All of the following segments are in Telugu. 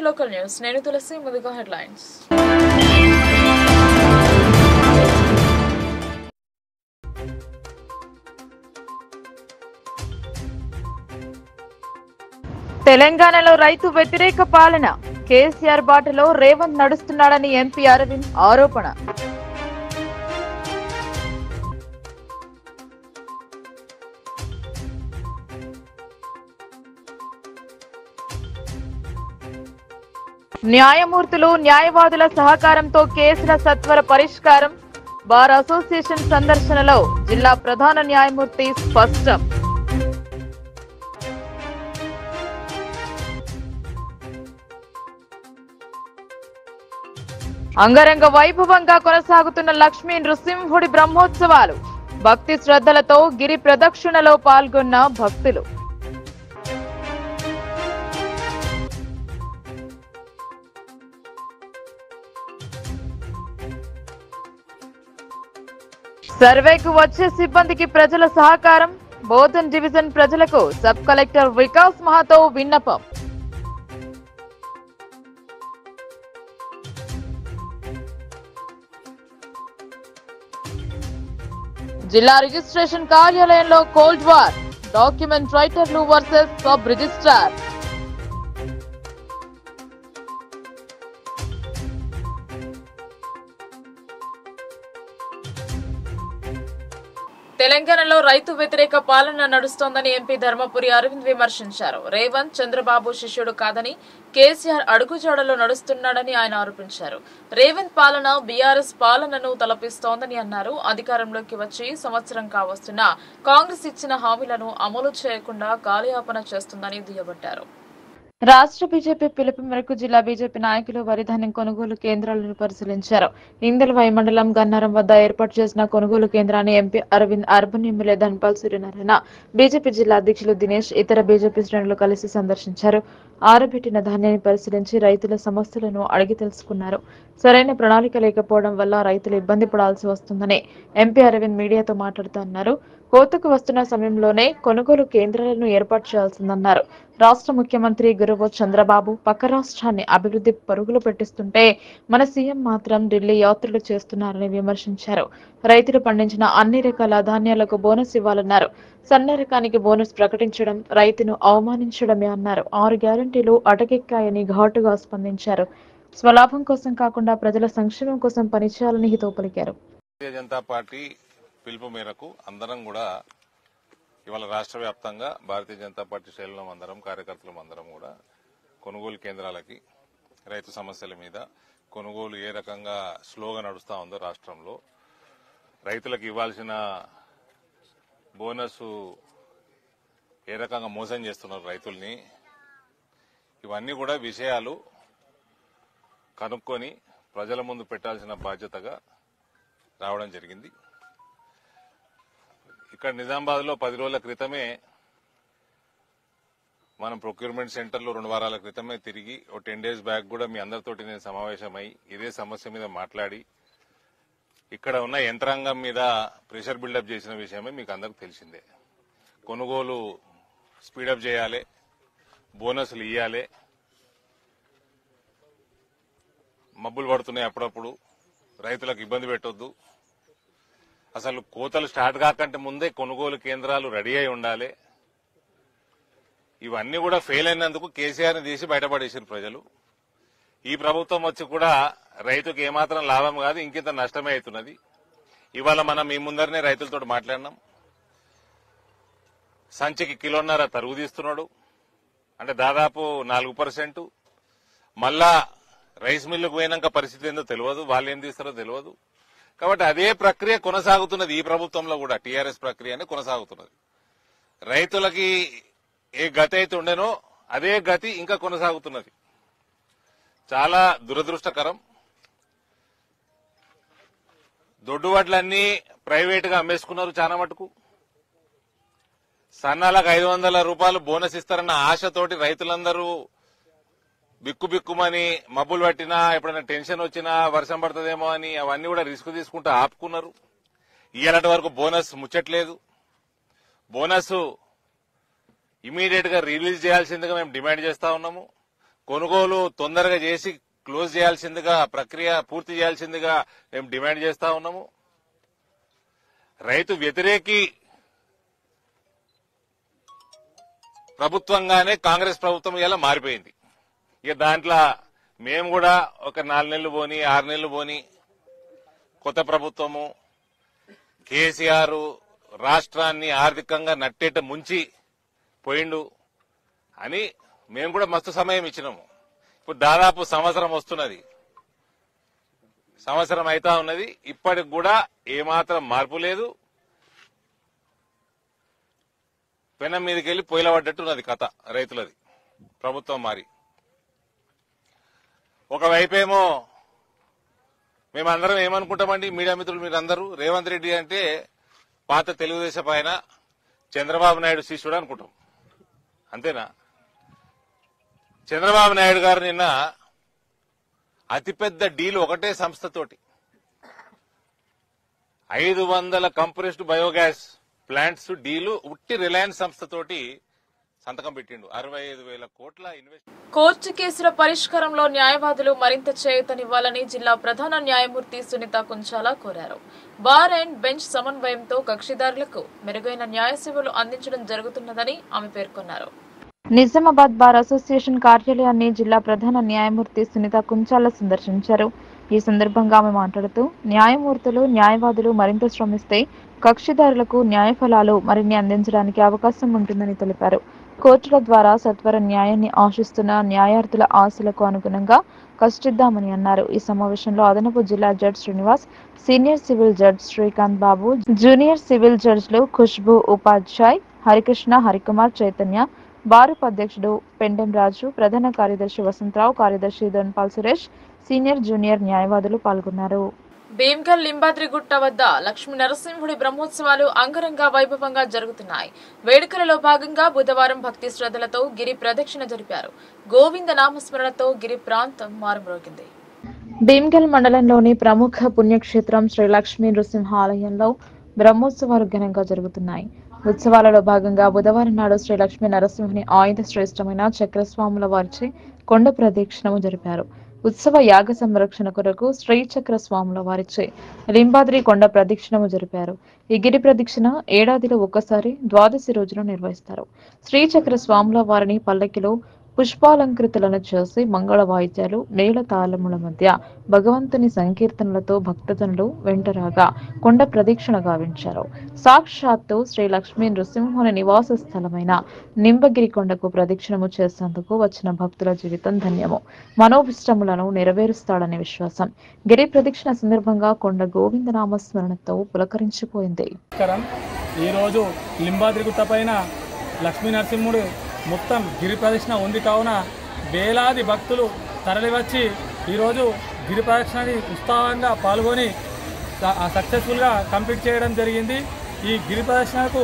లోకల్ న్యూస్ నేను తులసి ముందుగా హెడ్లైన్స్. తెలంగాణలో రైతు వ్యతిరేక పాలన, కేసీఆర్ బాటలో రేవంత్ నడుస్తున్నాడని ఎంపీ అరవింద్ ఆరోపణ. న్యాయమూర్తులు న్యాయవాదుల సహకారంతో కేసుల సత్వర పరిష్కారం, బార్ అసోసియేషన్ సందర్శనలో జిల్లా ప్రధాన న్యాయమూర్తి స్పష్టం. అంగరంగ వైభవంగా కొనసాగుతున్న లక్ష్మీ నృసింహుడి బ్రహ్మోత్సవాలు, భక్తి శ్రద్ధలతో గిరి ప్రదక్షిణలో పాల్గొన్న భక్తులు. సర్వేకు వచ్చే సిబ్బందికి ప్రజల సహకారం, బోధన్ డివిజన్ ప్రజలకు సబ్ కలెక్టర్ వికాస్ మహాతో విన్నపం. జిల్లా రిజిస్ట్రేషన్ కార్యాలయంలో cold war, document రైటర్లు versus sub registrar. తెలంగాణలో రైతు వ్యతిరేక పాలన నడుస్తోందని ఎంపీ ధర్మపురి అరవింద్ విమర్శించారు. రేవంత్ చంద్రబాబు శిష్యుడు కాదని, కేసీఆర్ అడుగుజాడలో నడుస్తున్నాడని ఆయన ఆరోపించారు. రేవంత్ పాలన బీఆర్ఎస్ పాలనను తలపిస్తోందని అన్నారు. అధికారంలోకి వచ్చి సంవత్సరం కావస్తున్నా కాంగ్రెస్ ఇచ్చిన హామీలను అమలు చేయకుండా కాలయాపన చేస్తుందని దుయ్యబట్టారు. రాష్ట్ర బీజేపీ పిలుపు మేరకు జిల్లా బీజేపీ నాయకులు వరి ధాన్యం కొనుగోలు కేంద్రాలను పరిశీలించారు. ఇందల్వాయి మండలం గన్నారం వద్ద ఏర్పాటు చేసిన కొనుగోలు కేంద్రాన్ని MP Arvind, urban MLA Dhanpal Suryanarayana, BJP జిల్లా అధ్యక్షులు దినేష్, ఇతర బీజేపీ శ్రేణులు కలిసి సందర్శించారు. ఆరబెట్టిన ధాన్యాన్ని పరిశీలించి రైతుల సమస్యలను అడిగి తెలుసుకున్నారు. సరైన ప్రణాళిక లేకపోవడం వల్ల రైతులు ఇబ్బంది పడాల్సి వస్తుందని ఎంపీ అరవింద్ మీడియాతో మాట్లాడుతూ అన్నారు. కోతకు వస్తున్న సమయంలోనే కొనుగోలు కేంద్రాలను ఏర్పాటు చేయాల్సిందన్నారు. రాష్ట్ర ముఖ్యమంత్రి గురువు చంద్రబాబు పక్క రాష్ట్రాన్ని అభివృద్ధి పరుగులు పెట్టిస్తుంటే మన సీఎం మాత్రం ఢిల్లీ యాత్రలు చేస్తున్నారని విమర్శించారు. రైతులు పండించిన అన్ని రకాల ధాన్యాలకు బోనస్ ఇవ్వాలన్నారు. సన్న రకానికి బోనస్ ప్రకటించడం రైతును అవమానించడమే అన్నారు. 6 గ్యారంటీలు అటకెక్కాయని ఘాటుగా స్పందించారు. స్వలాభం కోసం కాకుండా ప్రజల సంక్షేమం కోసం పనిచేయాలని హితవు పలికారు. భారతీయ జనతా పార్టీ పిలుపు మేరకు అందరం కూడా ఇవాళ రాష్ట్ర వ్యాప్తంగా భారతీయ జనతా పార్టీ శ్రేణులు అందరం, కార్యకర్తలు అందరం కూడా కొనుగోలు కేంద్రాలకి రైతు సమస్యల మీద కొనుగోలు ఏ రకంగా స్లోగా నడుస్తూ ఉందో, రాష్ట్రంలో రైతులకు ఇవ్వాల్సిన బోనస్ ఏ రకంగా మోసం చేస్తున్నారు రైతుల్ని, ఇవన్నీ కూడా విషయాలు కనుక్కొని ప్రజల ముందు పెట్టాల్సిన బాధ్యతగా రావడం జరిగింది. ఇక్కడ నిజామాబాద్ లో 10 రోజుల క్రితమే మనం ప్రొక్యూర్మెంట్ సెంటర్లో 2 వారాల క్రితమే తిరిగి 10 days బ్యాక్ కూడా మీ అందరితోటి నేను సమావేశమై ఇదే సమస్య మీద మాట్లాడి ఇక్కడ ఉన్న యంత్రాంగం మీద ప్రెషర్ బిల్డప్ చేసిన విషయమే మీకు అందరికి తెలిసిందే. కొనుగోలు స్పీడప్ చేయాలి, బోనస్లు ఇవ్వాలి, మబ్బులు పడుతున్నాయి అప్పుడప్పుడు, రైతులకు ఇబ్బంది పెట్టొద్దు, అసలు కోతలు స్టార్ట్ కాకంటే ముందే కొనుగోలు కేంద్రాలు రెడీ అయి ఉండాలి. ఇవన్నీ కూడా ఫెయిల్ అయినందుకు కేసీఆర్ని తీసి బయటపడేసిన ప్రజలు. ఈ ప్రభుత్వం వచ్చి కూడా రైతుకు ఏమాత్రం లాభం కాదు, ఇంకింత నష్టమే అవుతున్నది. ఇవాళ మనం మీ ముందరనే రైతులతో మాట్లాడినాం. సంచికి 1.5 కిలోలు తరుగు తీస్తున్నాడు, అంటే దాదాపు 4%. మళ్ళా రైస్ మిల్లుకు పోయినాక పరిస్థితి ఏందో తెలియదు, వాళ్ళు ఏం తీస్తారో తెలియదు. కాబట్టి అదే ప్రక్రియ కొనసాగుతున్నది ఈ ప్రభుత్వంలో కూడా, టీఆర్ఎస్ ప్రక్రియనే కొనసాగుతున్నది. రైతులకి ఏ గతి అయితే ఉండేనో అదే గతి ఇంకా కొనసాగుతున్నది. చాలా దురదృష్టకరం. దొడ్డు వడ్లన్నీ ప్రైవేట్ గా అమ్మేసుకున్నారు చాలా మటుకు. సన్నాలకు 500 రూపాయలు బోనస్ ఇస్తారన్న ఆశతోటి రైతులందరూ బిక్కుమని మబ్బులు పట్టినా, ఎప్పుడైనా టెన్షన్ వచ్చినా, వర్షం పడుతుందేమో అని అవన్నీ కూడా రిస్క్ తీసుకుంటూ ఆపుకున్నారు. ఇయ్యాలటి వరకు బోనస్ ముచ్చట్లేదు. బోనస్ ఇమీడియట్ గా రిలీజ్ చేయాల్సిందిగా మేము డిమాండ్ చేస్తా ఉన్నాము. కొనుగోలు తొందరగా చేసి క్లోజ్ చేయాల్సిందిగా, ప్రక్రియ పూర్తి చేయాల్సిందిగా మేము డిమాండ్ చేస్తా ఉన్నాము. రైతు వ్యతిరేకి ప్రభుత్వంగానే కాంగ్రెస్ ప్రభుత్వం ఇలా మారిపోయింది. ఇక దాంట్లో మేము కూడా ఒక 4 నెలలు పోని 6 నెలలు పోని కొత్త ప్రభుత్వము కేసీఆర్ రాష్ట్రాన్ని ఆర్థికంగా నట్టేట ముంచి పోయిండు అని మేము కూడా మస్తు సమయం ఇచ్చినాము. ఇప్పుడు దాదాపు సంవత్సరం వస్తున్నది, సంవత్సరం అయితా ఉన్నది. ఇప్పటికి కూడా ఏమాత్రం మార్పు లేదు. పెనం మీదకి వెళ్లి పొయ్యిల పడ్డట్టున్నది కథ రైతులది. ప్రభుత్వం మారి ఒకవైపేమో మేమందరం ఏమనుకుంటామండి, మీడియా మిత్రులు మీరందరూ, రేవంత్ రెడ్డి అంటే పాత తెలుగుదేశం పైన చంద్రబాబు నాయుడు శిష్యుడు అనుకుంటాం. అంతేనా? చంద్రబాబు నాయుడు గారు నిన్న అతిపెద్ద డీల్ ఒకటే సంస్థతోటి 500 కంప్రెస్డ్ బయోగ్యాస్ ప్లాంట్స్ డీలు ఉట్టి రిలయన్స్ సంస్థతోటి సంతకం పెట్టిండు. 65,000 కోట్ల ఇన్వెస్ట్. కోర్టు కేసుల పరిష్కారంలో న్యాయవాదులు మరింత చేయూతనివ్వాలని జిల్లా ప్రధాన న్యాయమూర్తి సునీత కుంచాల కోరారు. బార్ అండ్ బెంచ్ సమన్వయంతో కక్షిదారులకు మెరుగైన న్యాయ సేవలు అందించడం జరుగుతున్నదని ఆమె పేర్కొన్నారు. నిజామాబాద్ బార్ అసోసియేషన్ కార్యాలయాన్ని జిల్లా ప్రధాన న్యాయమూర్తి సునీత కుంచాల సందర్శించారు. ఈ సందర్భంగా ఆమె మాట్లాడుతూ న్యాయమూర్తులు, న్యాయవాదులు మరింత శ్రమిస్తే కక్షిదారులకు న్యాయ ఫలాలు మరిన్ని అందించడానికి అవకాశం ఉంటుందని తెలిపారు. కోర్టుల ద్వారా సత్వర న్యాయాన్ని ఆశిస్తున్న న్యాయార్థుల ఆశలకు అనుగుణంగా కష్టిద్దామని అన్నారు. ఈ సమావేశంలో అదనపు జిల్లా judge Srinivas, senior civil judge Srikanth Babu, junior civil జడ్జిలు ఖుష్బూ ఉపాధ్యాయ్, హరికృష్ణ, హరికుమార్, చైతన్య, బార్ ఉపాధ్యక్షుడు పెండెం రాజు, ప్రధాన కార్యదర్శి వసంతరావు, కార్యదర్శి దొన్పాల్ సురేష్, సీనియర్, జూనియర్ న్యాయవాదులు పాల్గొన్నారు. భీమ్గల్ లింబాద్రిగుట్ట వద్ద లక్ష్మీ నరసింహుడి బ్రహ్మోత్సవాలు అంగరంగ వైభవంగా జరుగుతున్నాయి. వేడుకలలో భాగంగా బుధవారం భక్తి శ్రద్ధలతో గిరి ప్రదక్షిణ జరిపారు. గోవింద నామస్మరణతో గిరి ప్రాంతం మారుమ్రోగింది. భీమ్గల్ మండలంలోని ప్రముఖ పుణ్యక్షేత్రం శ్రీ లక్ష్మీ నృసింహ ఆలయంలో బ్రహ్మోత్సవాలు ఘనంగా జరుగుతున్నాయి. ఉత్సవాలలో భాగంగా బుధవారం నాడు శ్రీ లక్ష్మీ నరసింహుని ఆయుధ శ్రేష్టమైన చక్రస్వాముల వారిచే కొండ ప్రదక్షిణము జరిపారు. ఉత్సవ యాగ సంరక్షణ కొరకు శ్రీచక్ర స్వాముల వారిచే లింబాద్రి కొండ ప్రదక్షిణము జరిపారు. ఈ గిరి ప్రదక్షిణ ఏడాదిలో ఒక్కసారి ద్వాదశి రోజున నిర్వహిస్తారు. శ్రీచక్ర స్వాముల వారిని పల్లకిలో పుష్పాలంకృతులను చేసి మంగళ వాయిద్యాలు, మేళ తాళముల మధ్య భగవంతుని సంకీర్తనలతో భక్తజనులు వెంటరాగా కొండ ప్రదక్షిణ గావించారు. సాక్షాత్తు శ్రీ లక్ష్మీ నృసింహుని నివాస స్థలమైన నింబగిరి కొండకు ప్రదక్షిణము చేసేందుకు వచ్చిన భక్తుల జీవితం ధన్యము, మనోభిష్టములను నెరవేరుస్తాడనే విశ్వాసం. గిరి ప్రదక్షిణ సందర్భంగా కొండ గోవింద నామస్మరణతో పులకరించిపోయింది. ఈ రోజు లింబాద్రిగుట్ట పైన లక్ష్మీ నరసింహుడు మొత్తం గిరి ప్రదక్షిణ ఉంది కావున వేలాది భక్తులు తరలివచ్చి ఈరోజు గిరి ప్రదక్షిణని ఉత్సాహంగా పాల్గొని సక్సెస్ఫుల్గా కంప్లీట్ చేయడం జరిగింది. ఈ గిరి ప్రదక్షిణకు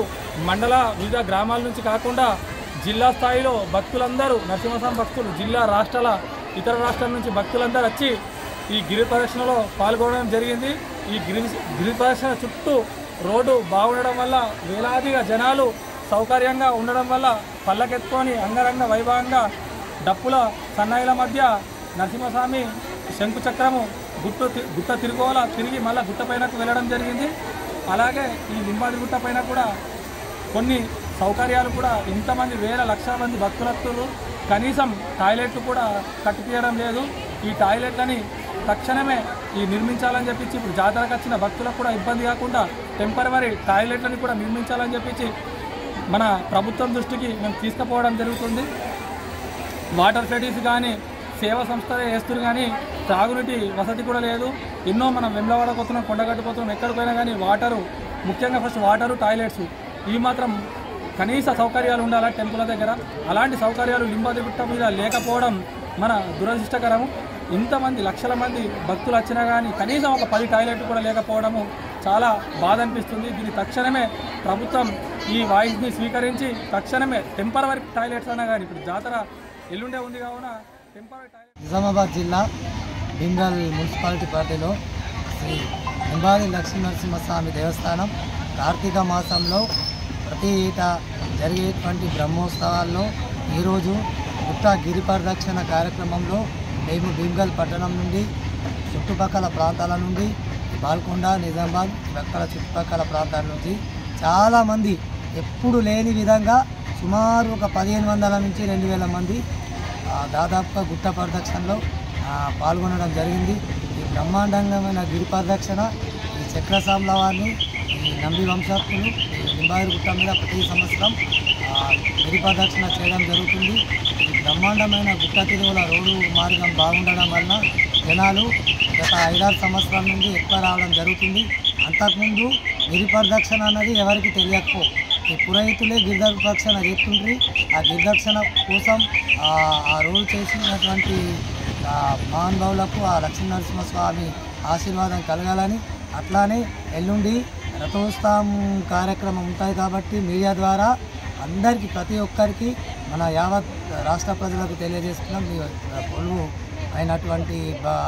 మండల వివిధ గ్రామాల నుంచి కాకుండా జిల్లా స్థాయిలో భక్తులందరూ, నరసింహస్వామి భక్తులు జిల్లా, రాష్ట్రాల, ఇతర రాష్ట్రాల నుంచి భక్తులందరూ వచ్చి ఈ గిరి ప్రదక్షిణలో పాల్గొనడం జరిగింది. ఈ గిరి ప్రదక్షిణ చుట్టూ రోడ్డు బాగుండడం వల్ల వేలాదిగా జనాలు సౌకర్యంగా ఉండడం వల్ల పల్లకెత్తుకొని అంగరంగ వైభవంగా డప్పుల సన్నాయిల మధ్య నరసింహస్వామి శంకుచక్రము గుట్ట తిరుగోలా తిరిగి మళ్ళీ గుట్ట పైనకు వెళ్ళడం జరిగింది. అలాగే ఈ లింబాద్రి గుట్ట పైన కూడా కొన్ని సౌకర్యాలు కూడా ఇంతమంది వేల లక్షల మంది భక్తులకు కనీసం టాయిలెట్లు కూడా కట్టితీయడం లేదు. ఈ టాయిలెట్లని తక్షణమే నిర్మించాలని చెప్పించి ఇప్పుడు జాతరకు వచ్చిన భక్తులకు కూడా ఇబ్బంది కాకుండా టెంపరవరీ టాయిలెట్లని కూడా నిర్మించాలని చెప్పించి మన ప్రభుత్వం దృష్టికి మేము తీసుకుపోవడం జరుగుతుంది. వాటర్ ఫెసిలిటీస్ కానీ సేవా సంస్థలే వేస్తున్నారు కానీ త్రాగునీటి వసతి కూడా లేదు. ఎన్నో మనం వెమ్లవాడ పోతున్నాం, కొండగట్టు పోతున్నాం, ఎక్కడికి పోయినా కానీ వాటరు, ముఖ్యంగా ఫస్ట్ వాటరు, టాయిలెట్స్ ఇవి మాత్రం కనీస సౌకర్యాలు ఉండాలి టెంపుల్ దగ్గర. అలాంటి సౌకర్యాలు లింబాద్రిగుట్ట మీద లేకపోవడం మన దురదృష్టకరము. ఇంతమంది లక్షల మంది భక్తులు వచ్చినా కానీ కనీసం ఒక 10 టాయిలెట్లు కూడా లేకపోవడము చాలా బాధ అనిపిస్తుంది. దీన్ని తక్షణమే ప్రభుత్వం ఈ వాయిస్ని స్వీకరించి తక్షణమే టెంపరవరీ టాయిలెట్స్ అన్నా కానీ ఇప్పుడు జాతర ఎల్లుండే ఉంది కావున టెంపరవరీ టాయిలెట్. నిజామాబాద్ జిల్లా భీమ్గల్ మున్సిపాలిటీ పరిధిలో శ్రీ నింబాద్రి లక్ష్మీ నరసింహస్వామి దేవస్థానం కార్తీక మాసంలో ప్రతి ఏటా జరిగేటువంటి బ్రహ్మోత్సవాల్లో ఈరోజు గుట్ట గిరి పరిరక్షణ కార్యక్రమంలో మేము భీమ్గల్ పట్టణం నుండి చుట్టుపక్కల ప్రాంతాల నుండి బాల్కొండ నిజామాబాద్ పక్కల చుట్టుపక్కల ప్రాంతాల నుంచి చాలామంది ఎప్పుడు లేని విధంగా సుమారు ఒక 1500 నుంచి 2000 మంది దాదాపుగా గుట్ట పరిరక్షణలో పాల్గొనడం జరిగింది. ఈ బ్రహ్మాండంగమైన గిరి పరిరక్షణ ఈ చక్రసామ్ల వారిని ఈ నంబి వంశస్థులు లింబాద్రి గుట్ట మీద ప్రతి సంవత్సరం గిరి పరిరక్షణ చేయడం జరుగుతుంది. ఈ బ్రహ్మాండమైన గుట్ట తిరుగుల రోడ్డు మార్గం బాగుండడం వలన జనాలు గత 5-6 సంవత్సరాల నుండి ఎక్కువ రావడం జరుగుతుంది. అంతకుముందు గిరి పరిరక్షణ అన్నది ఎవరికి తెలియకపో ఈ పురోహితులే గిరిదక్షణ చేస్తుండ్రి. ఆ గిరిదక్షణ కోసం ఆ రోడ్డు చేసినటువంటి మహానుభావులకు ఆ లక్ష్మీనరసింహస్వామి ఆశీర్వాదం కలగాలని, అట్లానే ఎల్లుండి రథోత్సవం కార్యక్రమం ఉంటాయి కాబట్టి మీడియా ద్వారా అందరికీ ప్రతి ఒక్కరికి మన యావత్ రాష్ట్ర ప్రజలకు తెలియజేస్తున్నాం. మీ కొలువు అయినటువంటి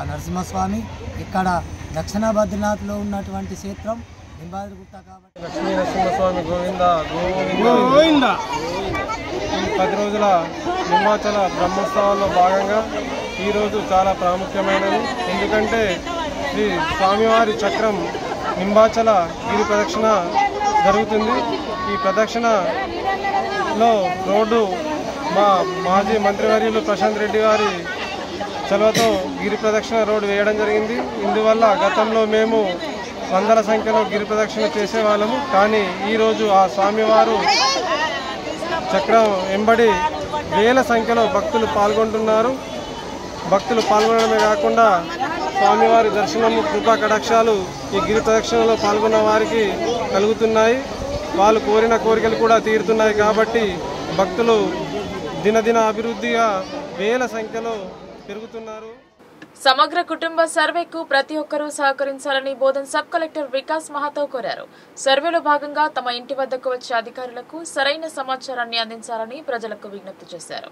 నరసింహస్వామి ఇక్కడ దక్షిణ బద్రీనాథ్లో ఉన్నటువంటి క్షేత్రం లింబాద్రి గుట్ట కాబట్టి లక్ష్మీ నరసింహస్వామి గోవింద గోవింద. ఈ 10 రోజుల లింబాచల బ్రహ్మోత్సవాల్లో భాగంగా ఈరోజు చాలా ప్రాముఖ్యమైనది. ఎందుకంటే శ్రీ స్వామివారి చక్రం లింబాచల గిరి ప్రదక్షిణ జరుగుతుంది. ఈ ప్రదక్షిణలో రోడ్డు మా మాజీ మంత్రివర్యులు ప్రశాంత్ రెడ్డి గారి చొరవతో గిరి ప్రదక్షిణ రోడ్డు వేయడం జరిగింది. ఇందువల్ల గతంలో మేము వందల సంఖ్యలో గిరి ప్రదక్షిణ చేసేవాళ్ళము. కానీ ఈరోజు ఆ స్వామివారు చక్రం వెంబడి వేల సంఖ్యలో భక్తులు పాల్గొంటున్నారు. భక్తులు పాల్గొనడమే కాకుండా స్వామివారి దర్శనము కృపా కటాక్షాలు ఈ గిరి ప్రదక్షిణలో పాల్గొన్న వారికి కలుగుతున్నాయి. వాళ్ళు కోరిన కోరికలు కూడా తీరుతున్నాయి. కాబట్టి భక్తులు దినదిన అభివృద్ధిగా వేల సంఖ్యలో పెరుగుతున్నారు. సమగ్ర కుటుంబ సర్వేకు ప్రతి ఒక్కరూ సహకరించాలని బోధన్ సబ్ కలెక్టర్ వికాస్ మహాతో కోరారు. సర్వేలో భాగంగా తమ ఇంటి వద్దకు వచ్చే అధికారులకు సరైన సమాచారాన్ని అందించాలని ప్రజలకు విజ్ఞప్తి చేశారు.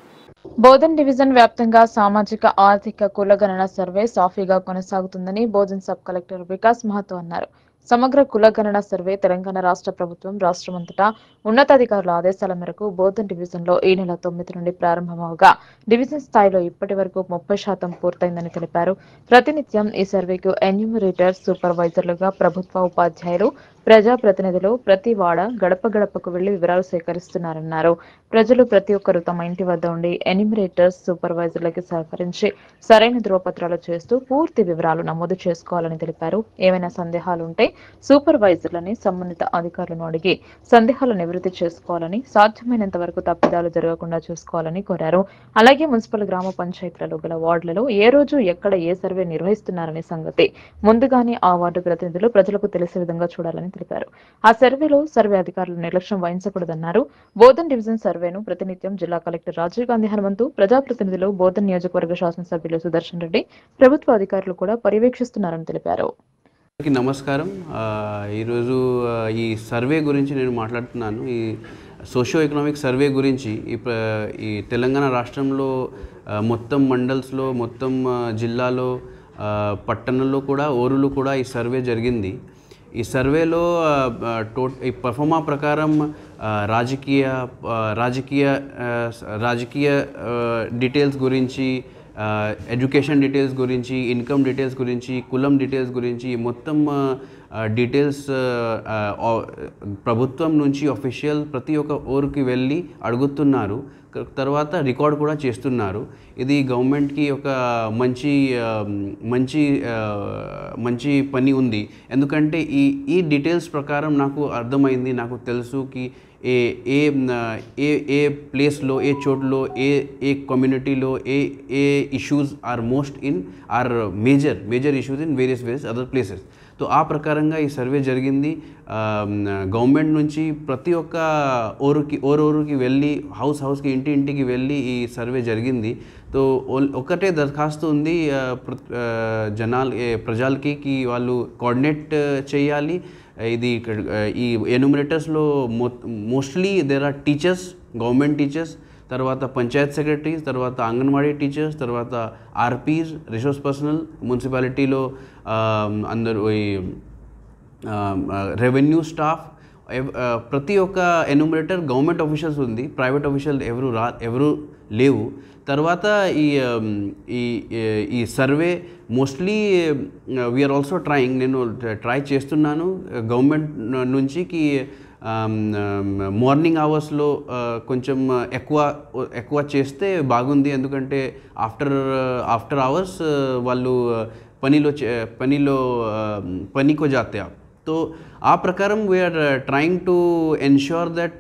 బోధన్ డివిజన్ వ్యాప్తంగా సామాజిక ఆర్థిక కులగణన సర్వే సాఫీగా కొనసాగుతుందని బోధన్ సబ్ కలెక్టర్ వికాస్ మహాతో అన్నారు. సమగ్ర కులగణన సర్వే తెలంగాణ రాష్ట్ర ప్రభుత్వం రాష్ట్రమంతటా ఉన్నతాధికారుల ఆదేశాల మేరకు బోధన్ డివిజన్లో ఈ నెల 9 నుండి ప్రారంభమవగా డివిజన్ స్థాయిలో ఇప్పటి వరకు 30% పూర్తయిందని తెలిపారు. ప్రతినిత్యం ఈ సర్వేకు ఎన్యూమరేటర్స్, సూపర్వైజర్లుగా ప్రభుత్వ ఉపాధ్యాయులు, ప్రజాప్రతినిధులు ప్రతి వాడ గడప గడపకు వెళ్లి వివరాలు సేకరిస్తున్నారన్నారు. ప్రజలు ప్రతి ఒక్కరూ తమ ఇంటి వద్ద ఉండి ఎన్యూమరేటర్స్, సూపర్వైజర్లకి సహకరించి సరైన ధ్రువపత్రాలు చేస్తూ పూర్తి వివరాలు నమోదు చేసుకోవాలని తెలిపారు. ఏమైనా సందేహాలు ఉంటే సూపర్వైజర్లని సంబంధిత అధికారులను అడిగి సందేహాలు నివృత్తి చేసుకోవాలని, సాధ్యమైనంత వరకు తప్పిదాలు జరగకుండా చూసుకోవాలని కోరారు. అలాగే మున్సిపల్ గ్రామ పంచాయతీలలో గల వార్డులలో ఏ రోజు ఎక్కడ ఏ సర్వే నిర్వహిస్తున్నారనే సంగతి ముందుగానే ఆ వార్డు ప్రతినిధులు ప్రజలకు తెలిసే విధంగా చూడాలని తెలిపారు. ఆ సర్వేలో సర్వే అధికారులు నిర్లక్ష్యం వహించకూడదన్నారు. బోధన్ డివిజన్ సర్వేను ప్రతినిత్యం జిల్లా కలెక్టర్ రాజీవ్ గాంధీ హనుమంతు, ప్రజాప్రతినిధులు, బోధన్ నియోజకవర్గ శాసనసభ్యులు సుదర్శన్ రెడ్డి, ప్రభుత్వ అధికారులు కూడా పర్యవేక్షిస్తున్నారని తెలిపారు. నమస్కారం. ఈరోజు ఈ సర్వే గురించి నేను మాట్లాడుతున్నాను. ఈ సోషియో ఎకనామిక్ సర్వే గురించి ఈ తెలంగాణ రాష్ట్రంలో మొత్తం మండల్స్లో, మొత్తం జిల్లాలో, పట్టణంలో కూడా, ఊరులో కూడా ఈ సర్వే జరిగింది. ఈ సర్వేలో ఈ పర్ఫార్మా ప్రకారం రాజకీయ డీటెయిల్స్ గురించి, ఎడ్యుకేషన్ డీటెయిల్స్ గురించి, ఇన్కమ్ డీటెయిల్స్ గురించి, కులం డీటెయిల్స్ గురించి మొత్తం డీటెయిల్స్ ప్రభుత్వం నుంచి అఫీషియల్ ప్రతి ఒక్క ఊరికి వెళ్ళి అడుగుతున్నారు. తర్వాత రికార్డ్ కూడా చేస్తున్నారు. ఇది గవర్నమెంట్కి ఒక మంచి పని ఉంది. ఎందుకంటే ఈ డీటెయిల్స్ ప్రకారం నాకు అర్థమైంది, నాకు తెలుసుకి ఏ ప్లేస్లో, ఏ చోట్లో, ఏ కమ్యూనిటీలో ఏ issues are most in are major issues in various other places. तो आ प्रकारंगा ఈ సర్వే జరిగింది గవర్నమెంట్ నుంచి ప్రతి ఒక్క ఓరుకి వెళ్ళి హౌస్ కి ఇంటికి వెళ్ళి ఈ సర్వే జరిగింది तो ఒకటే దరఖాస్తు ఉంది ప్రజలకి కి వాళ్ళు కోఆర్డినేట్ చేయాలి ఇది ఈ ఎన్యూమరేటర్స్లో mostly there are teachers government teachers తర్వాత పంచాయత్ సెక్రటరీస్ తర్వాత అంగన్వాడీ టీచర్స్ తర్వాత ఆర్పీస్ రిసోర్స్ పర్సనల్ మున్సిపాలిటీలో అందరూ రెవెన్యూ స్టాఫ్ ప్రతి ఒక్క ఎన్యూమరేటర్ గవర్నమెంట్ ఆఫీషియల్స్ ఉంది, ప్రైవేట్ ఆఫీషియల్ ఎవరు లేవు. తర్వాత ఈ survey mostly we are also trying, నేను ట్రై చేస్తున్నాను గవర్నమెంట్ నుంచి కి మార్నింగ్ అవర్స్లో కొంచెం ఎక్కువ చేస్తే బాగుంది. ఎందుకంటే ఆఫ్టర్ అవర్స్ వాళ్ళు పనికో జాతే. तो आ प्रकारम we are trying to ensure that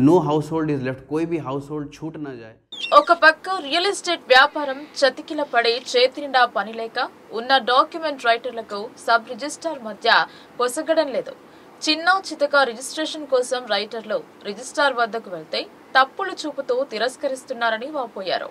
no household is left, कोई भी हाउस होल्ड छूट ना जाए. ఒక పక్క రియల్ ఎస్టేట్ వ్యాపారం చతికిల పడి చేతి నిండా పని లేక ఉన్న డాక్యుమెంట్ రైటర్లకు సబ్ రిజిస్ట్రార్ మధ్య పొసగడం లేదు. చిన్న చితక రిజిస్ట్రేషన్ కోసం రైటర్లు రిజిస్ట్రార్ వద్దకు వెళ్తే తప్పులు చూపుతూ తిరస్కరిస్తున్నారని వాపోయారు.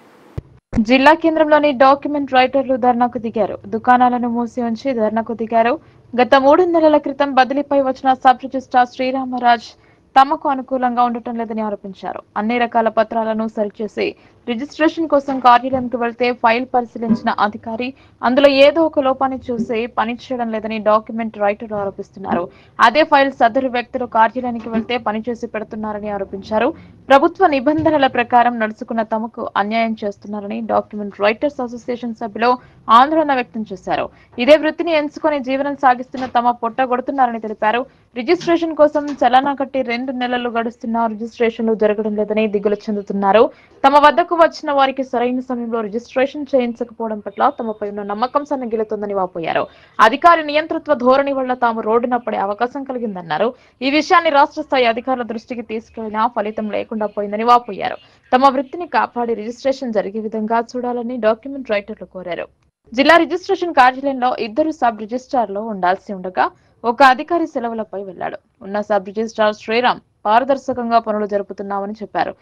జిల్లా కేంద్రంలోని డాక్యుమెంట్ రైటర్లు ధర్నాకు దిగారు. దుకాణాలను మూసి ఉంచి ధర్నాకు దిగారు. గత 3 నెలల క్రితం బదిలీపై వచ్చిన సబ్ రిజిస్ట్రార్ శ్రీరామరాజ్ తమకు అనుకూలంగా ఉండటం లేదని ఆరోపించారు. అన్ని రకాల పత్రాలను సరిచేసి రిజిస్ట్రేషన్ కోసం కార్యాలయంకు వెళ్తే ఫైల్ పరిశీలించిన అధికారి అందులో ఏదో ఒక లోపాన్ని చూసి పని చేయడం లేదని డాక్యుమెంట్ రైటర్లు ఆరోపిస్తున్నారు. అదే ఫైల్ సదరు వ్యక్తులు కార్యాలయానికి వెళ్తే పనిచేసి పెడుతున్నారని ఆరోపించారు. ప్రభుత్వ నిబంధనల ప్రకారం నడుచుకున్న తమకు అన్యాయం చేస్తున్నారని డాక్యుమెంట్ రైటర్స్ అసోసియేషన్ సభ్యులు ఆందోళన వ్యక్తం చేశారు. ఇదే వృత్తిని ఎంచుకొని జీవనం సాగిస్తున్న తమ పొట్టగొడుతున్నారని తెలిపారు. రిజిస్ట్రేషన్ కోసం చలానా కట్టి 2 నెలలు గడుస్తున్నా రిజిస్ట్రేషన్లు జరగడం లేదని దిగులు చెందుతున్నారు. తమ వద్దకు వచ్చిన వారికి సరైన సమయంలో రిజిస్ట్రేషన్ చేయించకపోవడం పట్ల తమపై ఉన్న నమ్మకం సన్నగిలుతుందని వాపోయారు. అధికారి నియంతృత్వ ధోరణి వల్ల తాము రోడ్డున పడే అవకాశం కలిగిందన్నారు. ఈ విషయాన్ని రాష్ట్ర స్థాయి అధికారుల దృష్టికి తీసుకెళ్లినా ఫలితం లేకుండా పోయిందని వాపోయారు. తమ వృత్తిని కాపాడి రిజిస్ట్రేషన్ జరిగే విధంగా చూడాలని డాక్యుమెంట్ రైటర్లు కోరారు. జిల్లా రిజిస్ట్రేషన్ కార్యాలయంలో 2 సబ్ రిజిస్ట్రార్లు ఉండాల్సి ఉండగా ఒక అధికారి సెలవులపై వెళ్లాడు. ఉన్న సబ్ రిజిస్ట్రార్ శ్రీరామ్ పారదర్శకంగా పనులు జరుపుతున్నామని చెప్పారు.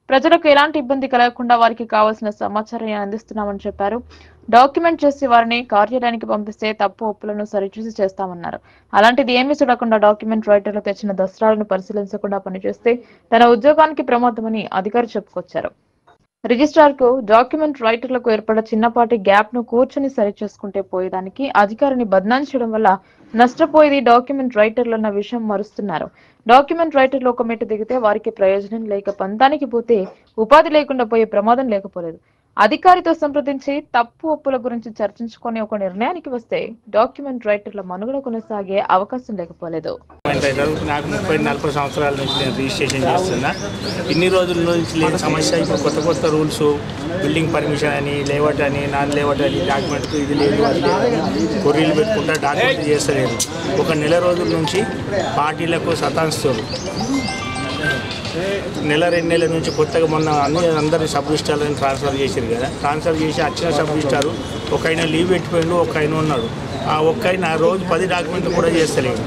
ప్రజలకు ఎలాంటి ఇబ్బంది కలగకుండా వారికి కావాల్సిన సమాచారాన్ని అందిస్తున్నామని చెప్పారు. డాక్యుమెంట్ చేసి వారిని కార్యాలయానికి పంపిస్తే తప్పు ఒప్పులను సరిచూసి చేస్తామన్నారు. అలాంటిది ఏమీ చూడకుండా డాక్యుమెంట్ రైటర్లు తెచ్చిన దస్త్రాలను పరిశీలించకుండా పనిచేస్తే తన ఉద్యోగానికి ప్రమాదమని అధికారి చెప్పుకొచ్చారు. రిజిస్ట్రార్ కు డాక్యుమెంట్ రైటర్లకు ఏర్పడ్డ చిన్నపాటి గ్యాప్ ను కూర్చొని సరిచేసుకుంటే పోయేదానికి అధికారిని బద్నాం చేయడం వల్ల నష్టపోయేది డాక్యుమెంట్ రైటర్లన్న విషయం మరుస్తున్నారు. డాక్యుమెంట్ రైటర్లు ఒక మెట్టు దిగితే వారికి ప్రయోజనం లేక పంతానికి పోతే ఉపాధి లేకుండా పోయే ప్రమాదం లేకపోలేదు. అధికారితో సంప్రదించి తప్పు ఒప్పుల గురించి చర్చించుకొని ఒక నిర్ణయానికి వస్తే డాక్యుమెంట్ రైటర్ల మనుగడ కొనసాగే అవకాశం లేకపోలేదు. నాకు 30-40 సంవత్సరాల నుంచి నేను రిజిస్ట్రేషన్ చేస్తున్నా. ఇన్ని రోజుల నుంచి లేని సమస్య ఇప్పుడు కొత్త రూల్స్, బిల్డింగ్ పర్మిషన్ అని, లేఅవుట్ అని, నాన్ లేఅవుట్ అని, డాక్యుమెంట్కి ఇది లేదు అది లేదని కొర్రీలు పెట్టుకుంటా డాక్యుమెంట్ చేస్తలేదు. 1 నెల రోజుల నుంచి పార్టీలకు సతాయిస్తారు. నెల 2 నెలల నుంచి కొత్తగా మొన్న అందరి సబ్ రిజిస్ట్రార్లను ట్రాన్స్ఫర్ చేశారు కదా. ట్రాన్స్ఫర్ చేసి వచ్చిన సబ్ రిజిస్ట్రారు ఒక ఆయన లీవ్ పెట్టిపోయిండు, ఒక ఆయన ఉన్నాడు. ఆ ఒక్క ఆయన రోజు 10 డాక్యుమెంట్లు కూడా చేస్తలేడు.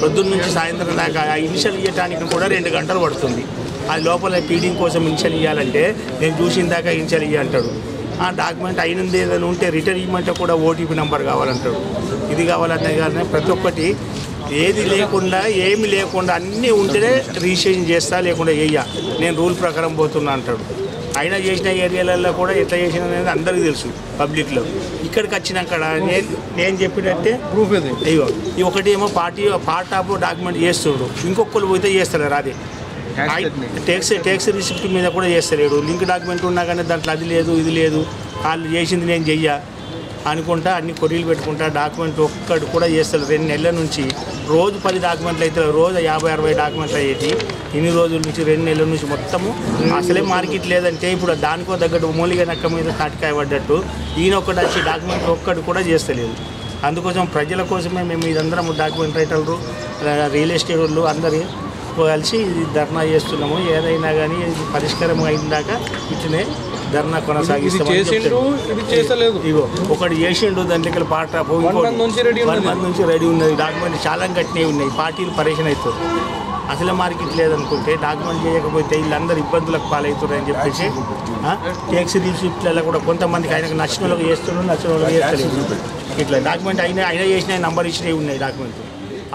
పొద్దున్న నుంచి సాయంత్రం దాకా ఆ ఇనిషియల్ ఇవ్వడానికి కూడా 2 గంటలు పడుతుంది. అది లోపల ఫీడింగ్ కోసం ఇనిషియల్ ఇవ్వాలంటే నేను చూసిన దాకా ఇనిషియల్ ఇవ్వ అంటాడు. ఆ డాక్యుమెంట్ అయినది ఏదైనా ఉంటే రిటర్న్ ఇవ్వమంటే కూడా ఓటీపీ నెంబర్ కావాలంటాడు. ఇది కావాలంటే కానీ ప్రతి ఒక్కటి ఏది లేకుండా ఏమి లేకుండా అన్నీ ఉంటేనే రిజిస్ట్రేషన్ చేస్తా, లేకుండా చెయ్య, నేను రూల్ ప్రకారం పోతున్నా అంటాడు. అయినా చేసిన ఏరియాలలో కూడా ఎట్లా చేసిన అనేది అందరికీ తెలుసు పబ్లిక్లో. ఇక్కడికి వచ్చినాక నేను చెప్పినట్టే ప్రూఫ్ అయ్యో ఈ ఒకటి ఏమో పార్ట్ ఆఫ్ డాక్యుమెంట్ చేస్తుడు, ఇంకొకరు పోతే చేస్తలేరు. అదే ట్యాక్స్ రిసిప్ట్ మీద కూడా చేస్తలేడు. లింక్ డాక్యుమెంట్ ఉన్నా కానీ దాంట్లో అది లేదు ఇది లేదు, వాళ్ళు చేసింది నేను చెయ్య అనుకుంటా అన్ని కొర్రీలు పెట్టుకుంటా డాక్యుమెంట్ ఒక్కటి కూడా చేస్తారు. 2 నెలల నుంచి రోజు 10 డాక్యుమెంట్లు అయితే రోజు 50-60 డాక్యుమెంట్లు అయ్యేది. ఇన్ని రోజుల నుంచి 2 నెలల నుంచి మొత్తము అసలే మార్కెట్ లేదంటే ఇప్పుడు దానికో తగ్గట్టు మూలిగా నక్క మీద తాటికాయ పడ్డట్టు ఈయన ఒక్కటి వచ్చి డాక్యుమెంట్ ఒక్కటి కూడా చేస్తలేదు. అందుకోసం ప్రజల కోసమే మేము ఇదందరం డాక్యుమెంట్ రైటర్లు, రియల్ ఎస్టేట్ వాళ్ళు అందరి కలిసి ధర్నా చేస్తున్నాము. ఏదైనా కానీ పరిష్కారం అయిన ఇట్లనే ధర్నా కొనసాగిస్తామని చెప్తారు. ఇగో ఒకటి చేసిండు, దాంట్లో పార్ట్ ఆఫ్ 1 మంత్ నుంచి రెడీ ఉన్నది. డాక్యుమెంట్ చాలా కట్టినవి ఉన్నాయి. పార్టీలు పరేషన్ అవుతారు. అసలు మార్కెట్ లేదనుకుంటే డాక్యుమెంట్ చేయకపోతే వీళ్ళందరూ ఇబ్బందులకు పాలవుతారని చెప్పేసి ట్యాక్స్ రిసిప్ట్లలో కూడా కొంతమందికి ఆయనకు నచ్చిన వాళ్ళకి చేస్తున్నారు, నచ్చిన వాళ్ళకి చేస్తలేదు. ఇట్లా డాక్యుమెంట్ అయినా చేసిన నంబర్ ఇచ్చినవి ఉన్నాయి డాక్యుమెంట్.